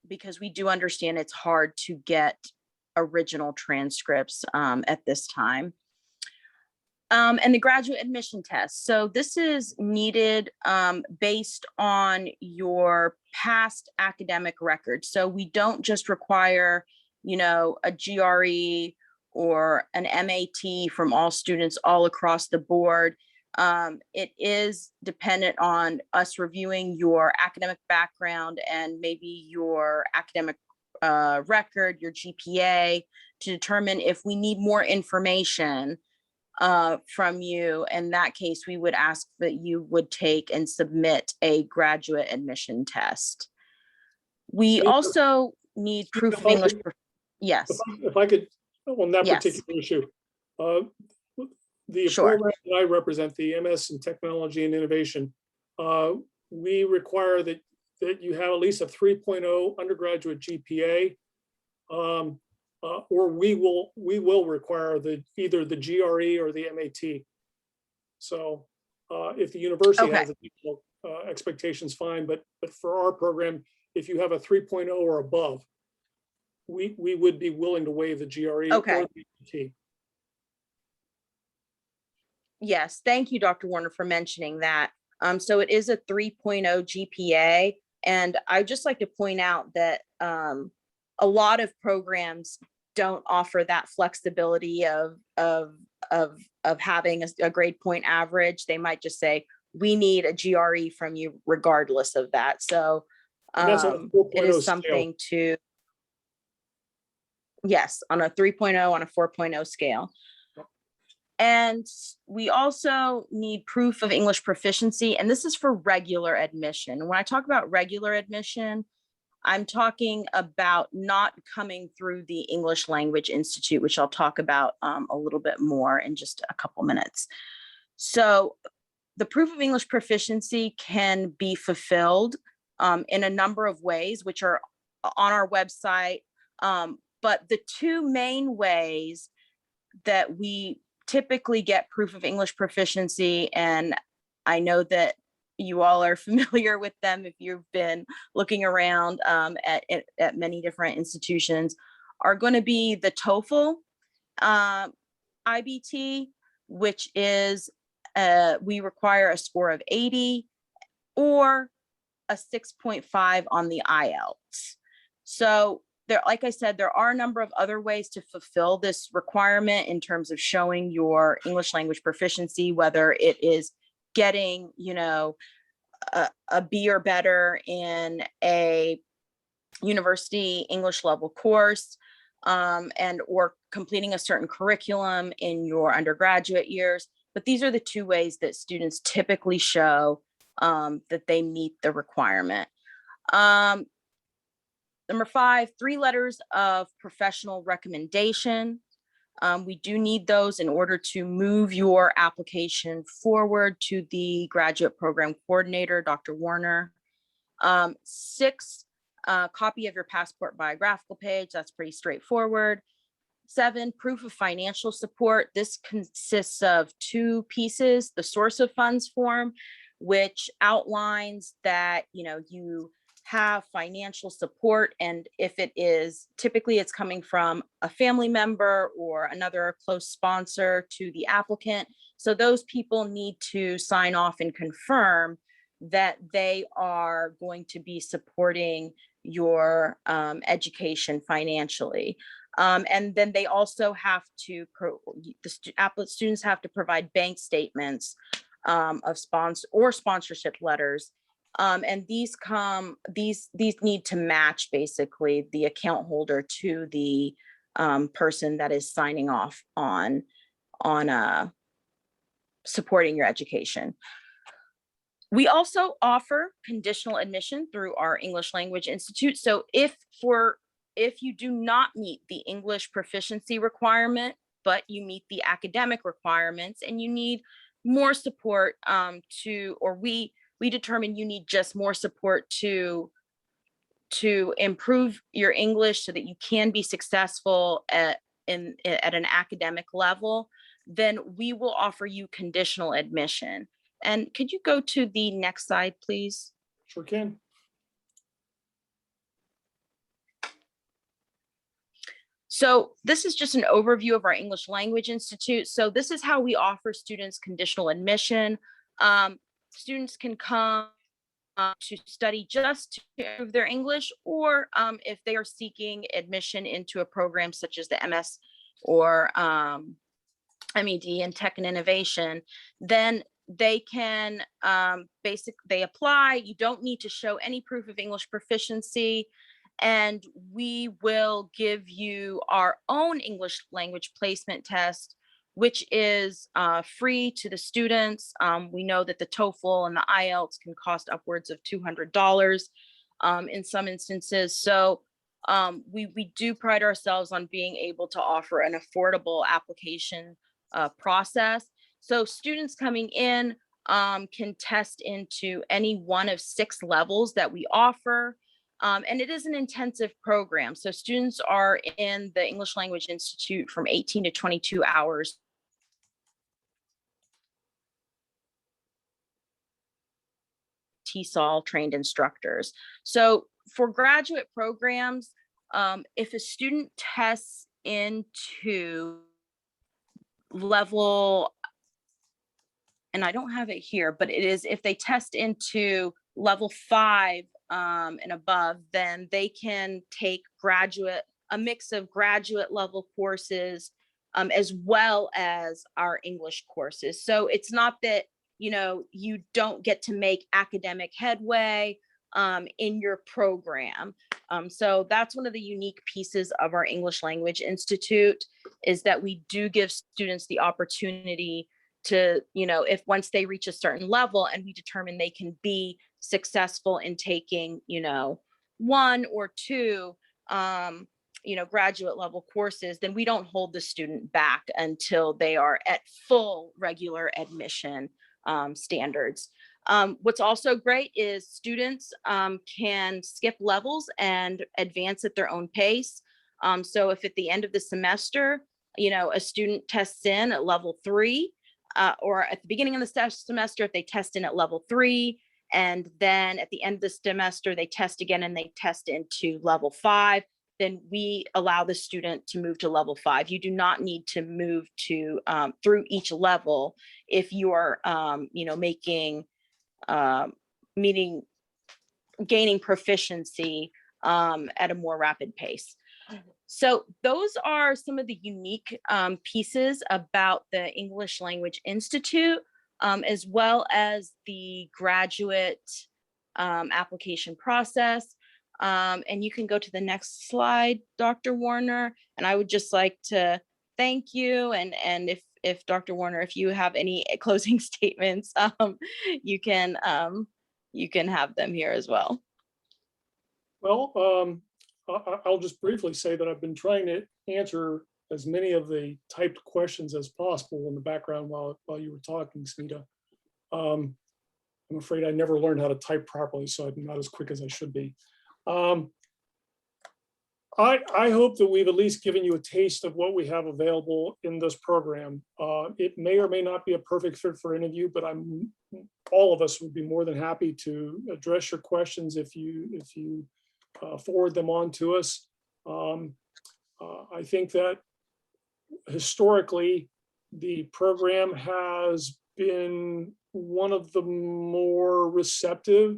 Because we do understand it's hard to get original transcripts at this time. And the graduate admission test. So this is needed based on your past academic record. So we don't just require, you know, a GRE or an MAT from all students all across the board. It is dependent on us reviewing your academic background and maybe your academic record, your GPA, to determine if we need more information from you. In that case, we would ask that you would take and submit a graduate admission test. We also need proof of English. Yes. If I could, on that Yes. particular issue, the Sure. program that I represent, the MS in Technology and Innovation, we require that you have at least a 3.0 undergraduate GPA, or we will require either the GRE or the MAT. So if the university has additional expectations, fine. But for our program, if you have a 3.0 or above, we would be willing to waive the GRE or the MAT. Yes, thank you, Dr. Warner, for mentioning that. So it is a 3.0 GPA. And I'd just like to point out that a lot of programs don't offer that flexibility of having a grade point average. They might just say, we need a GRE from you regardless of that. So it is something to, yes, on a 3.0, on a 4.0 scale. And we also need proof of English proficiency, and this is for regular admission. When I talk about regular admission, I'm talking about not coming through the English Language Institute, which I'll talk about a little bit more in just a couple minutes. So the proof of English proficiency can be fulfilled in a number of ways, which are on our website. But the two main ways that we typically get proof of English proficiency, and I know that you all are familiar with them if you've been looking around at many different institutions, are going to be the TOEFL IBT, which is we require a score of 80 or a 6.5 on the IELTS. So there, like I said, there are a number of other ways to fulfill this requirement in terms of showing your English language proficiency, whether it is getting, you know, a B or better in a university English level course, and or completing a certain curriculum in your undergraduate years. But these are the two ways that students typically show that they meet the requirement. Number 5, 3 letters of professional recommendation. We do need those in order to move your application forward to the graduate program coordinator, Dr. Warner. 6, copy of your passport biographical page. That's pretty straightforward. 7, proof of financial support. This consists of 2 pieces: the source of funds form, which outlines that, you know, you have financial support, and if it is, typically it's coming from a family member or another close sponsor to the applicant. So those people need to sign off and confirm that they are going to be supporting your education financially. And then they also have to, students have to provide bank statements of sponsorship letters. And these need to match basically the account holder to the person that is signing off on supporting your education. We also offer conditional admission through our English Language Institute. So if you do not meet the English proficiency requirement, but you meet the academic requirements and you need more support we determine you need just more support to improve your English so that you can be successful at an academic level, then we will offer you conditional admission. And could you go to the next slide, please? Sure can. So this is just an overview of our English Language Institute. So this is how we offer students conditional admission. Students can come to study just to improve their English, or if they are seeking admission into a program such as the MS or MED in Tech and Innovation, then they can they apply. You don't need to show any proof of English proficiency, and we will give you our own English language placement test, which is free to the students. We know that the TOEFL and the IELTS can cost upwards of $200 in some instances. So we do pride ourselves on being able to offer an affordable application process. So students coming in can test into any one of 6 levels that we offer. And it is an intensive program. So students are in the English Language Institute from 18 to 22 hours. TESOL trained instructors. So for graduate programs, if a student tests into level, and I don't have it here, but it is if they test into level 5 and above, then they can take a mix of graduate level courses as well as our English courses. So it's not that, you know, you don't get to make academic headway in your program. So that's one of the unique pieces of our English Language Institute, is that we do give students the opportunity to, if once they reach a certain level and we determine they can be successful in taking, one or two, graduate level courses, then we don't hold the student back until they are at full regular admission standards. What's also great is students can skip levels and advance at their own pace. So if at the end of the semester, a student tests in at level 3, or at the beginning of the semester, if they test in at level 3, and then at the end of the semester, they test again and they test into level 5, then we allow the student to move to level 5. You do not need to move to through each level if you are, gaining proficiency at a more rapid pace. So those are some of the unique pieces about the English Language Institute, as well as the graduate application process. And you can go to the next slide, Dr. Warner. And I would just like to thank you. And if Dr. Warner, if you have any closing statements, you can have them here as well. Well, I'll just briefly say that I've been trying to answer as many of the typed questions as possible in the background while you were talking, Smita. I'm afraid I never learned how to type properly, so I'm not as quick as I should be. I hope that we've at least given you a taste of what we have available in this program. It may or may not be a perfect fit for any of you, but all of us would be more than happy to address your questions if you forward them on to us. I think that historically, the program has been one of the more receptive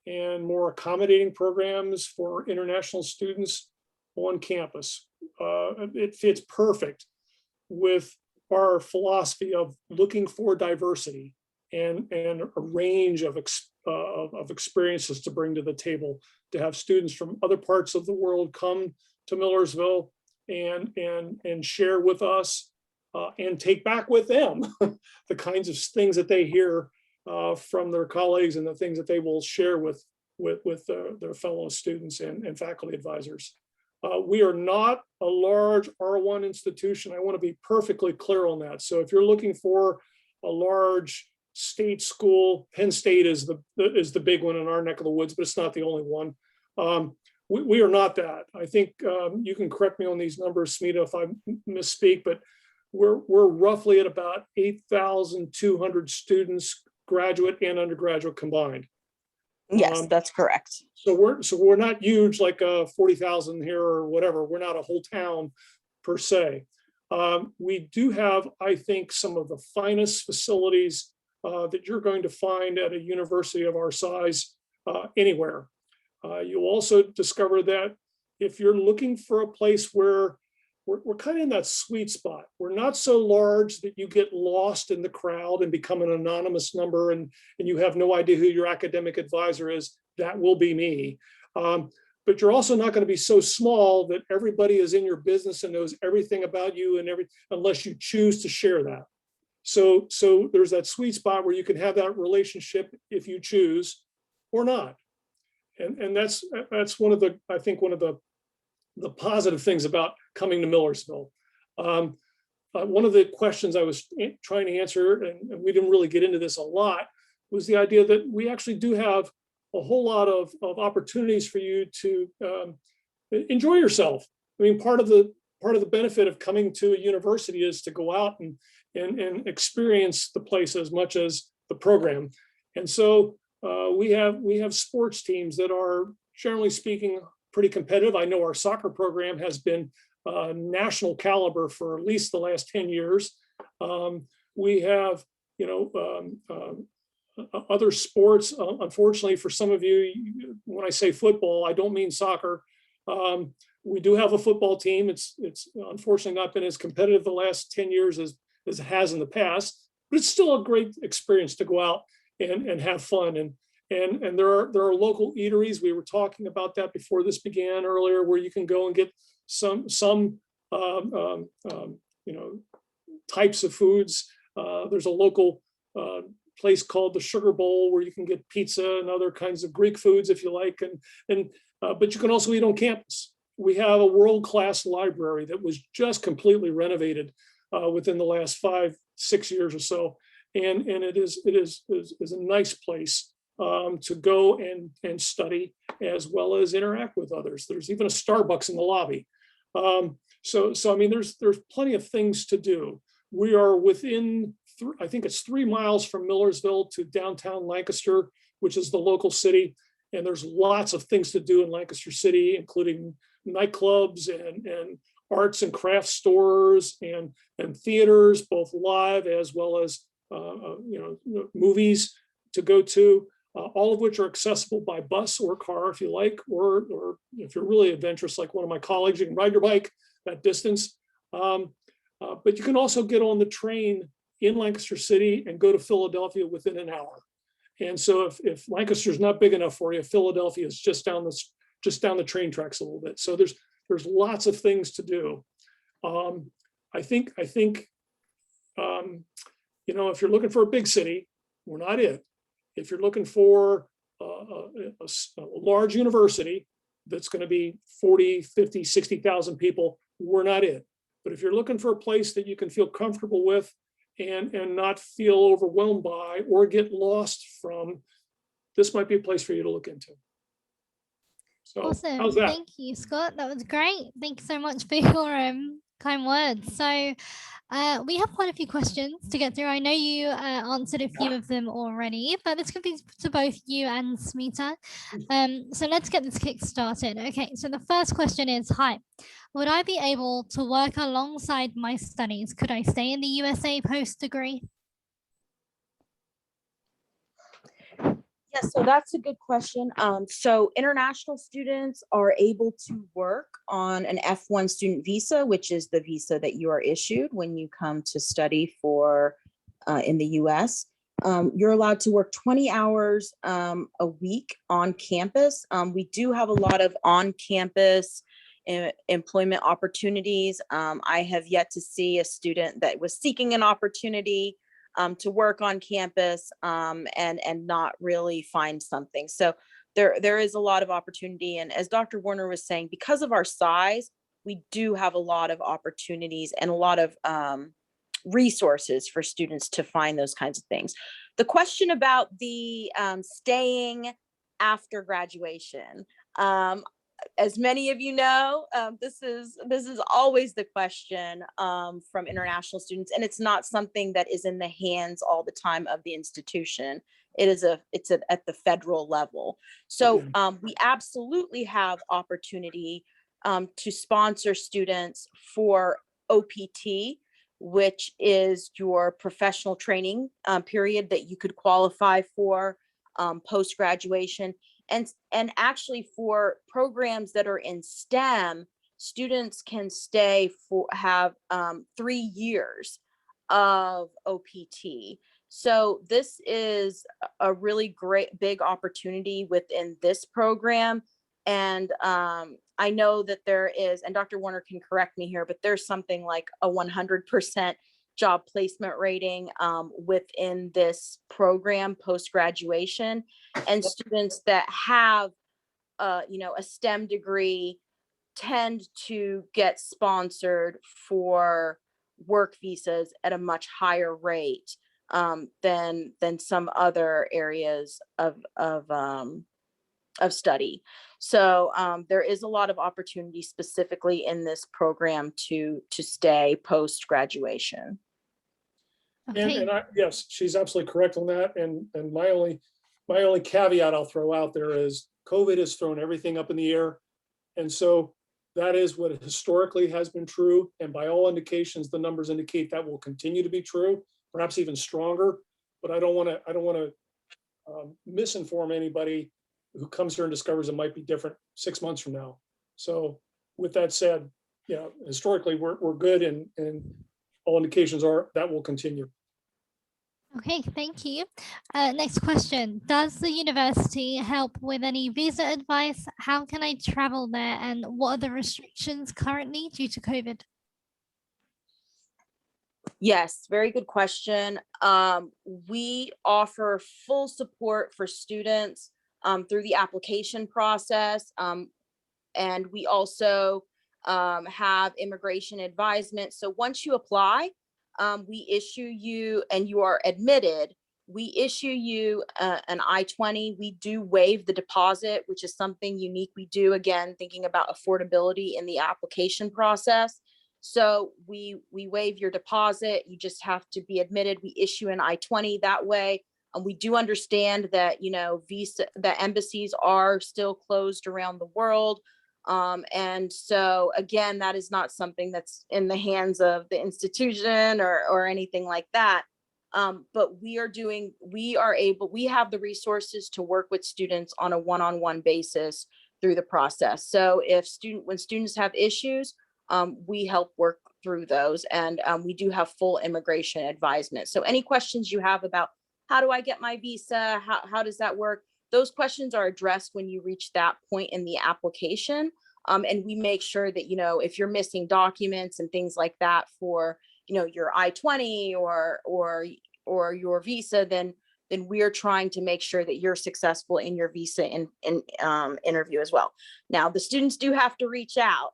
and more accommodating programs for international students on campus. It fits perfect with our philosophy of looking for diversity and a range of experiences to bring to the table, to have students from other parts of the world come to Millersville and share with us and take back with them the kinds of things that they hear from their colleagues and the things that they will share with their fellow students and faculty advisors. We are not a large R1 institution. I want to be perfectly clear on that. So if you're looking for a large state school, Penn State is the big one in our neck of the woods, but it's not the only one. We are not that. I think you can correct me on these numbers, Smita, if I misspeak, but we're roughly at about 8,200 students, graduate and undergraduate combined. Yes, that's correct. So we're not huge like 40,000 here or whatever. We're not a whole town per se. We do have, I think, some of the finest facilities that you're going to find at a university of our size anywhere. You'll also discover that if you're looking for a place where we're kind of in that sweet spot, we're not so large that you get lost in the crowd and become an anonymous number and you have no idea who your academic advisor is. That will be me. But you're also not going to be so small that everybody is in your business and knows everything about you and unless you choose to share that. So there's that sweet spot where you can have that relationship if you choose or not. And that's one of the, I think, one of the positive things about coming to Millersville. One of the questions I was trying to answer, and we didn't really get into this a lot, was the idea that we actually do have a whole lot of opportunities for you to enjoy yourself. I mean, part of the benefit of coming to a university is to go out and experience the place as much as the program. And so we have sports teams that are, generally speaking, pretty competitive. I know our soccer program has been national caliber for at least the last 10 years. We have, other sports. Unfortunately, for some of you, when I say football, I don't mean soccer. We do have a football team. It's unfortunately not been as competitive the last 10 years as it has in the past, but it's still a great experience to go out and have fun. And there are local eateries. We were talking about that before this began earlier, where you can go and get some you know, types of foods. There's a local place called the Sugar Bowl where you can get pizza and other kinds of Greek foods if you like. But you can also eat on campus. We have a world-class library that was just completely renovated within the last 5-6 years or so, and it is a nice place to go and study as well as interact with others. There's even a Starbucks in the lobby. So I mean, there's plenty of things to do. We are within, I think it's 3 miles from Millersville to downtown Lancaster, which is the local city. And there's lots of things to do in Lancaster City, including nightclubs and arts and crafts stores and theaters, both live as well as you know, movies to go to, all of which are accessible by bus or car if you like, or if you're really adventurous like one of my colleagues, you can ride your bike that distance. But you can also get on the train in Lancaster City and go to Philadelphia within an hour. And so if Lancaster's not big enough for you, Philadelphia is just down the train tracks a little bit. So there's lots of things to do. I think you know, if you're looking for a big city, we're not it. If you're looking for a large university that's going to be 40, 50, 60,000 people, we're not it. But if you're looking for a place that you can feel comfortable with and not feel overwhelmed by or get lost from, this might be a place for you to look into. So, Awesome. how's that? Thank you, Scott. That was great. Thank you so much for your kind words. So we have quite a few questions to get through. I know you answered a few of them already, but this could be to both you and Smita. So let's get this kick started. Okay, so the first question is, hi, would I be able to work alongside my studies? Could I stay in the USA post-degree? Yeah, so that's a good question. So international students are able to work on an F1 student visa, which is the visa that you are issued when you come to study for in the US. You're allowed to work 20 hours a week on campus. We do have a lot of on-campus employment opportunities. I have yet to see a student that was seeking an opportunity to work on campus and not really find something. So there is a lot of opportunity. And as Dr. Warner was saying, because of our size, we do have a lot of opportunities and a lot of resources for students to find those kinds of things. The question about the staying after graduation, as many of you know, this is always the question from international students, and it's not something that is in the hands all the time of the institution. It's at the federal level. So we absolutely have opportunity to sponsor students for OPT, which is your professional training period that you could qualify for post-graduation. And actually for programs that are in STEM, students can stay have 3 years of OPT. So this is a really great big opportunity within this program. And I know that there is, and Dr. Warner can correct me here, but there's something like a 100% job placement rating within this program post-graduation, and students that have you know, a STEM degree tend to get sponsored for work visas at a much higher rate than some other areas of study. So there is a lot of opportunity specifically in this program to stay post-graduation. Okay. And yes, she's absolutely correct on that. And my only caveat I'll throw out there is COVID has thrown everything up in the air. And so that is what historically has been true. And by all indications, the numbers indicate that will continue to be true, perhaps even stronger. But I don't want to misinform anybody who comes here and discovers it might be different 6 months from now. So with that said, yeah, historically we're good, and all indications are that will continue. Okay, thank you. Next question. Does the university help with any visa advice? How can I travel there? And what are the restrictions currently due to COVID? Yes, very good question. We offer full support for students through the application process. And we also have immigration advisement. So once you apply, we issue you and you are admitted. We issue you an I-20. We do waive the deposit, which is something unique we do, again, thinking about affordability in the application process. So we waive your deposit. You just have to be admitted. We issue an I-20 that way. We do understand that, you know, the embassies are still closed around the world. And so again, that is not something that's in the hands of the institution or anything like that. But we have the resources to work with students on a one-on-one basis through the process. So when students have issues, we help work through those, and we do have full immigration advisement. So any questions you have about how do I get my visa, how does that work? Those questions are addressed when you reach that point in the application. And we make sure that, you know, if you're missing documents and things like that for, you know, your I-20 or your visa, then we're trying to make sure that you're successful in your visa interview as well. Now, the students do have to reach out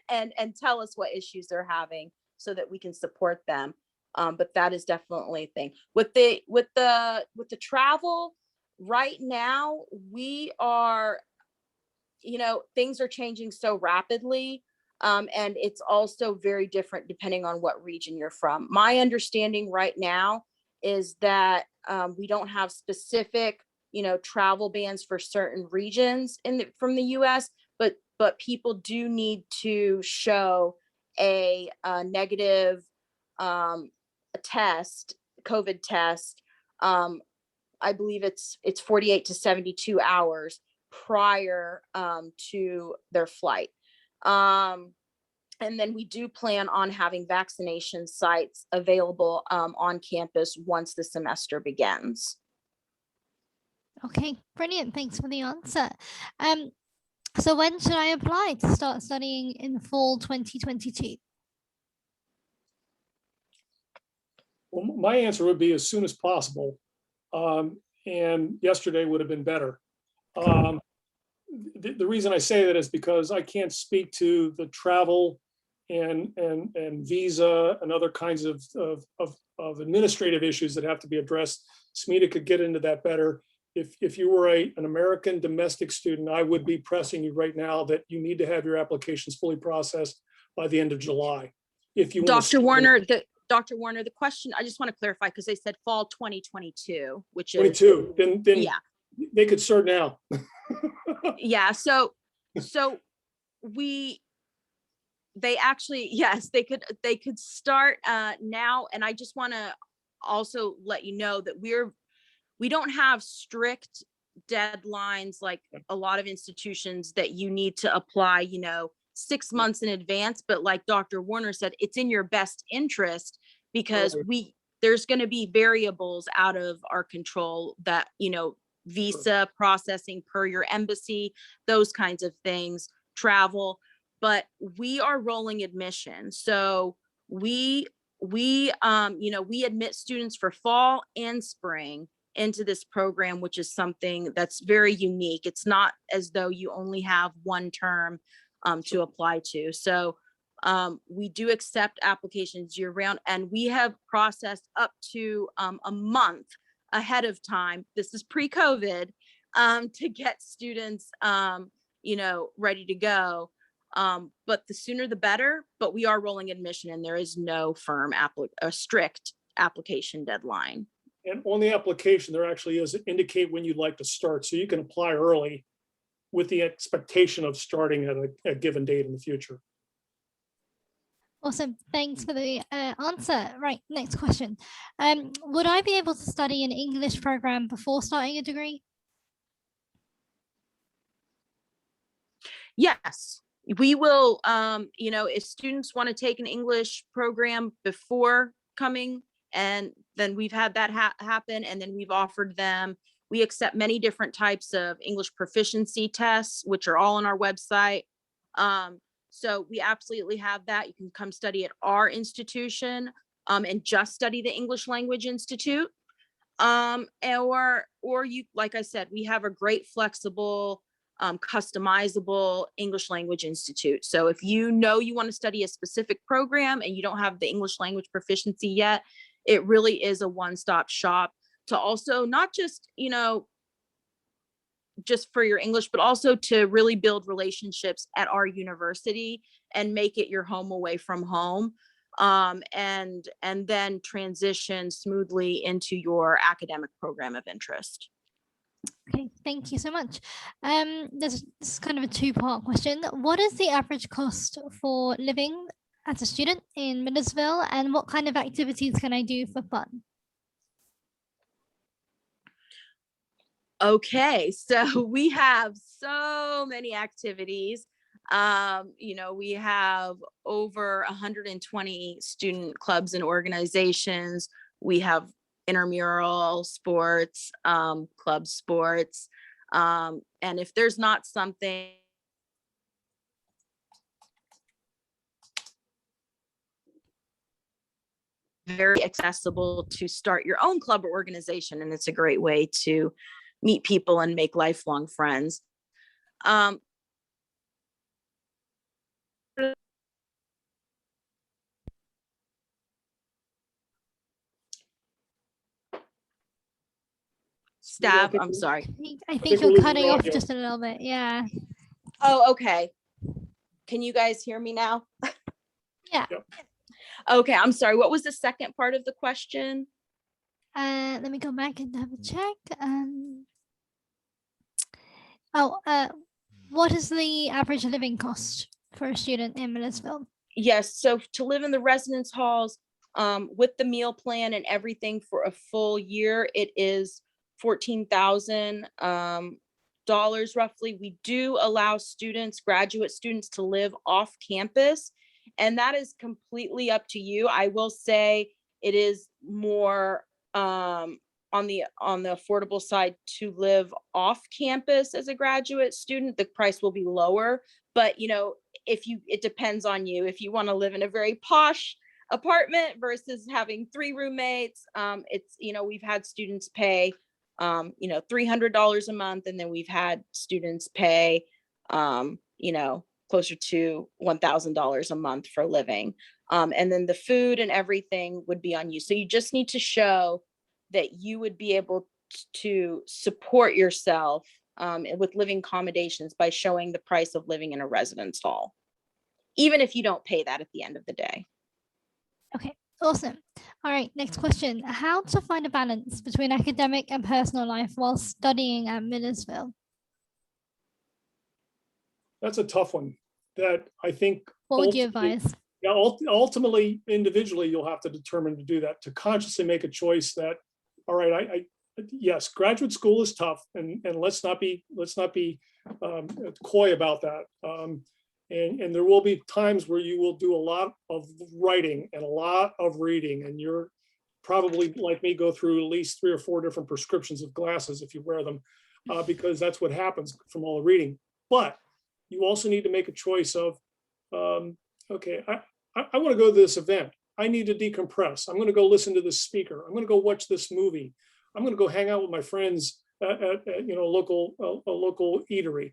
and tell us what issues they're having so that we can support them. But that is definitely a thing. With the travel right now, we are, you know, things are changing so rapidly. And it's also very different depending on what region you're from. My understanding right now is that we don't have specific, you know, travel bans for certain regions from the US, but people do need to show a negative test, COVID test. I believe it's 48 to 72 hours prior to their flight. And then we do plan on having vaccination sites available on campus once the semester begins. Okay, brilliant. Thanks for the answer. So when should I apply to start studying in fall 2022? Well, my answer would be as soon as possible. And yesterday would have been better. The reason I say that is because I can't speak to the travel and visa and other kinds of administrative issues that have to be addressed. Smita could get into that better. If you were an American domestic student, I would be pressing you right now that you need to have your applications fully processed by the end of July. If you Dr. Warner, Dr. Warner, the question, I just want to clarify because they said fall 2022, which is 22, then yeah, they could start now. yeah. So they actually, yes, they could start now. And I just want to also let you know that we don't have strict deadlines like a lot of institutions that you need to apply, you know, 6 months in advance. But like Dr. Warner said, it's in your best interest because there's going to be variables out of our control that, you know, visa processing per your embassy, those kinds of things, travel. But we are rolling admission. So we admit students for fall and spring into this program, which is something that's very unique. It's not as though you only have one term to apply to. So we do accept applications year round, and we have processed up to a month ahead of time. This is pre-COVID to get students, ready to go. But the sooner the better, but we are rolling admission and there is no strict application deadline. And on the application, there actually is indicate when you'd like to start. So you can apply early with the expectation of starting at a given date in the future. Awesome. Thanks for the answer. Right, next question. Would I be able to study an English program before starting a degree? Yes, we will. If students want to take an English program before coming and then we've had that happen. And then we've offered them, we accept many different types of English proficiency tests, which are all on our website. So we absolutely have that. You can come study at our institution and just study the English Language Institute. Or you, like I said, we have a great flexible, customizable English Language Institute. So if you know you want to study a specific program and you don't have the English language proficiency yet, it really is a one-stop shop to also not just, you know, just for your English, but also to really build relationships at our university and make it your home away from home. And then transition smoothly into your academic program of interest. Okay, thank you so much. This is kind of a two-part question. What is the average cost for living as a student in Millersville, and what kind of activities can I do for fun? Okay, so we have so many activities. You know, we have over 120 student clubs and organizations. We have intramural sports, club sports. And if there's not something very accessible to start your own club or organization, and it's a great way to meet people and make lifelong friends. Staff, I'm sorry. I think you're cutting off just a little bit. Yeah. Oh, okay. Can you guys hear me now? Yeah. Okay, I'm sorry. What was the second part of the question? Let me go back and have a check. What is the average living cost for a student in Millersville? Yes, so to live in the residence halls with the meal plan and everything for a full year, it is $14,000 roughly. We do allow students, graduate students, to live off campus, and that is completely up to you. I will say it is more on the affordable side to live off campus as a graduate student. The price will be lower, but you know, it depends on you. If you want to live in a very posh apartment versus having 3 roommates, it's, you know, we've had students pay you know, $300 a month, and then we've had students pay you know, closer to $1,000 a month for living. And then the food and everything would be on you. So you just need to show that you would be able to support yourself with living accommodations by showing the price of living in a residence hall, even if you don't pay that at the end of the day. Okay, awesome. All right, next question. How to find a balance between academic and personal life while studying at Millersville? That's a tough one that I think. What would you advise? Yeah, ultimately, individually, you'll have to determine to do that, to consciously make a choice that, all right, yes, graduate school is tough, and let's not be coy about that. And there will be times where you will do a lot of writing and a lot of reading, and you're probably, like me, go through at least 3 or 4 different prescriptions of glasses if you wear them, because that's what happens from all the reading. But you also need to make a choice of, okay, I want to go to this event. I need to decompress. I'm going to go listen to this speaker. I'm going to go watch this movie. I'm going to go hang out with my friends at you know, a local eatery,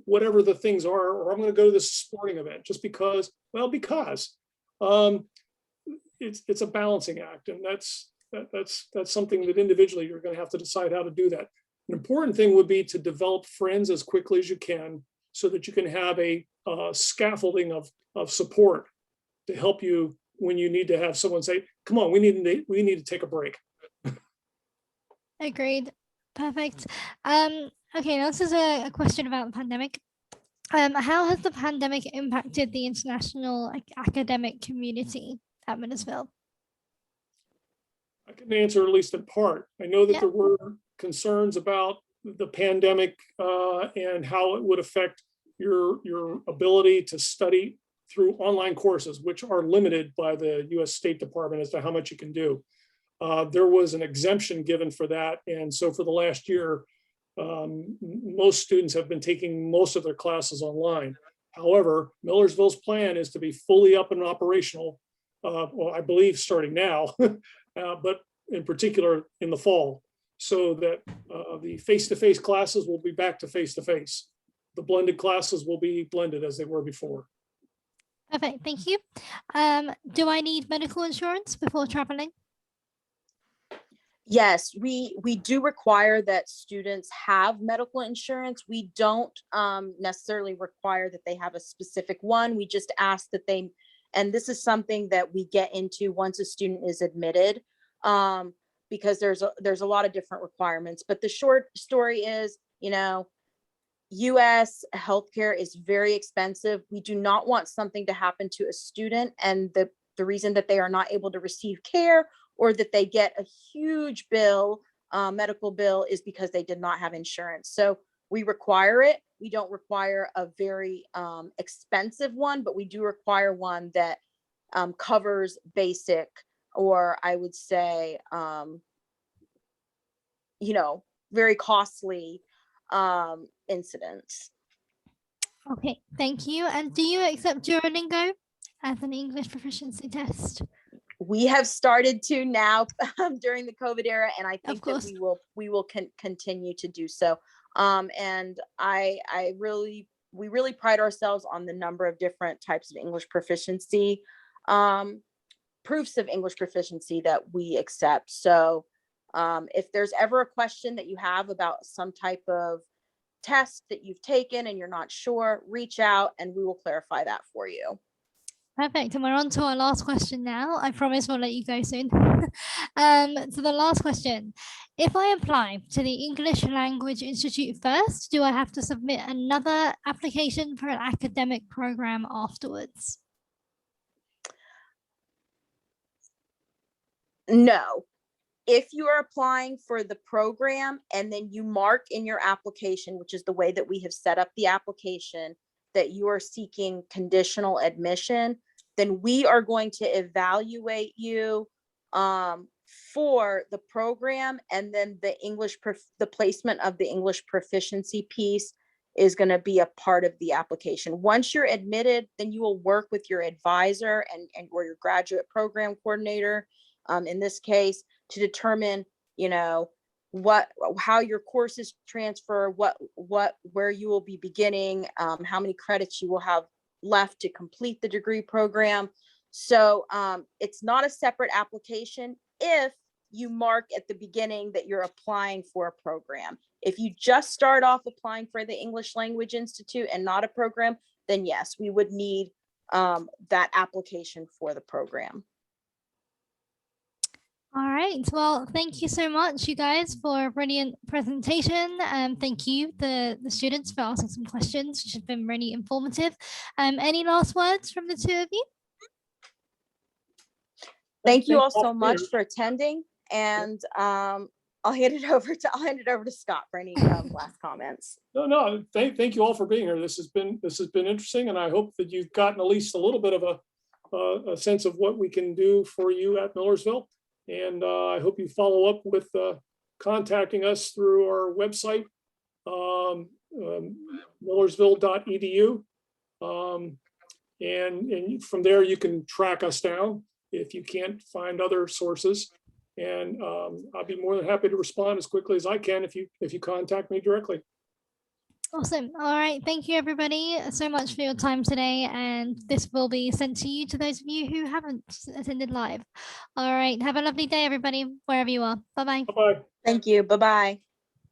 whatever the things are, or I'm going to go to this sporting event just because, well, because it's a balancing act, and that's something that individually you're going to have to decide how to do that. An important thing would be to develop friends as quickly as you can, so that you can have a scaffolding of support to help you when you need to have someone say, come on, we need to take a break. Agreed. Perfect. Okay, now this is a question about the pandemic. How has the pandemic impacted the international academic community at Millersville? I can answer at least in part. I know that there were concerns about the pandemic and how it would affect your ability to study through online courses, which are limited by the U.S. State Department as to how much you can do. there was an exemption given for that. And so for the last year, most students have been taking most of their classes online. However, Millersville's plan is to be fully up and operational, well, I believe starting now, but in particular in the fall, so that the face-to-face classes will be back to face-to-face. The blended classes will be blended as they were before. Perfect, thank you. Do I need medical insurance before traveling? Yes, we do require that students have medical insurance. We don't necessarily require that they have a specific one. We just ask that they, and this is something that we get into once a student is admitted, because there's a lot of different requirements. But the short story is, you know, US healthcare is very expensive. We do not want something to happen to a student, and the reason that they are not able to receive care or that they get a huge bill, medical bill, is because they did not have insurance. So we require it. We don't require a very expensive one, but we do require one that covers basic, or I would say, you know, very costly incidents. Okay, thank you. And do you accept Duolingo as an English proficiency test? We have started to now during the COVID era, and I think that we will continue to do so. And we really pride ourselves on the number of different types of English proficiency, proofs of English proficiency that we accept. So if there's ever a question that you have about some type of test that you've taken and you're not sure, reach out and we will clarify that for you. Perfect. And we're on to our last question now. I promise we'll let you go soon. So the last question, if I apply to the English Language Institute first, do I have to submit another application for an academic program afterwards? No. If you are applying for the program and then you mark in your application, which is the way that we have set up the application, that you are seeking conditional admission, then we are going to evaluate you for the program, and then the placement of the English proficiency piece is going to be a part of the application. Once you're admitted, then you will work with your advisor and or your graduate program coordinator, in this case, to determine, you know, how your courses transfer, where you will be beginning, how many credits you will have left to complete the degree program. So it's not a separate application if you mark at the beginning that you're applying for a program. If you just start off applying for the English Language Institute and not a program, then yes, we would need that application for the program. All right. Well, thank you so much, you guys, for a brilliant presentation. Thank you, the students, for asking some questions, which have been really informative. Any last words from the two of you? Thank you all so much for attending, and I'll hand it over to Scott for any last comments. No, thank you all for being here. This has been interesting, and I hope that you've gotten at least a little bit of a sense of what we can do for you at Millersville. And I hope you follow up with contacting us through our website, millersville.edu. And from there, you can track us down if you can't find other sources. And I'll be more than happy to respond as quickly as I can if you contact me directly. Awesome. All right. Thank you, everybody, so much for your time today. And this will be sent to you, to those of you who haven't attended live. All right. Have a lovely day, everybody, wherever you are. Bye-bye. Bye-bye. Thank you. Bye-bye.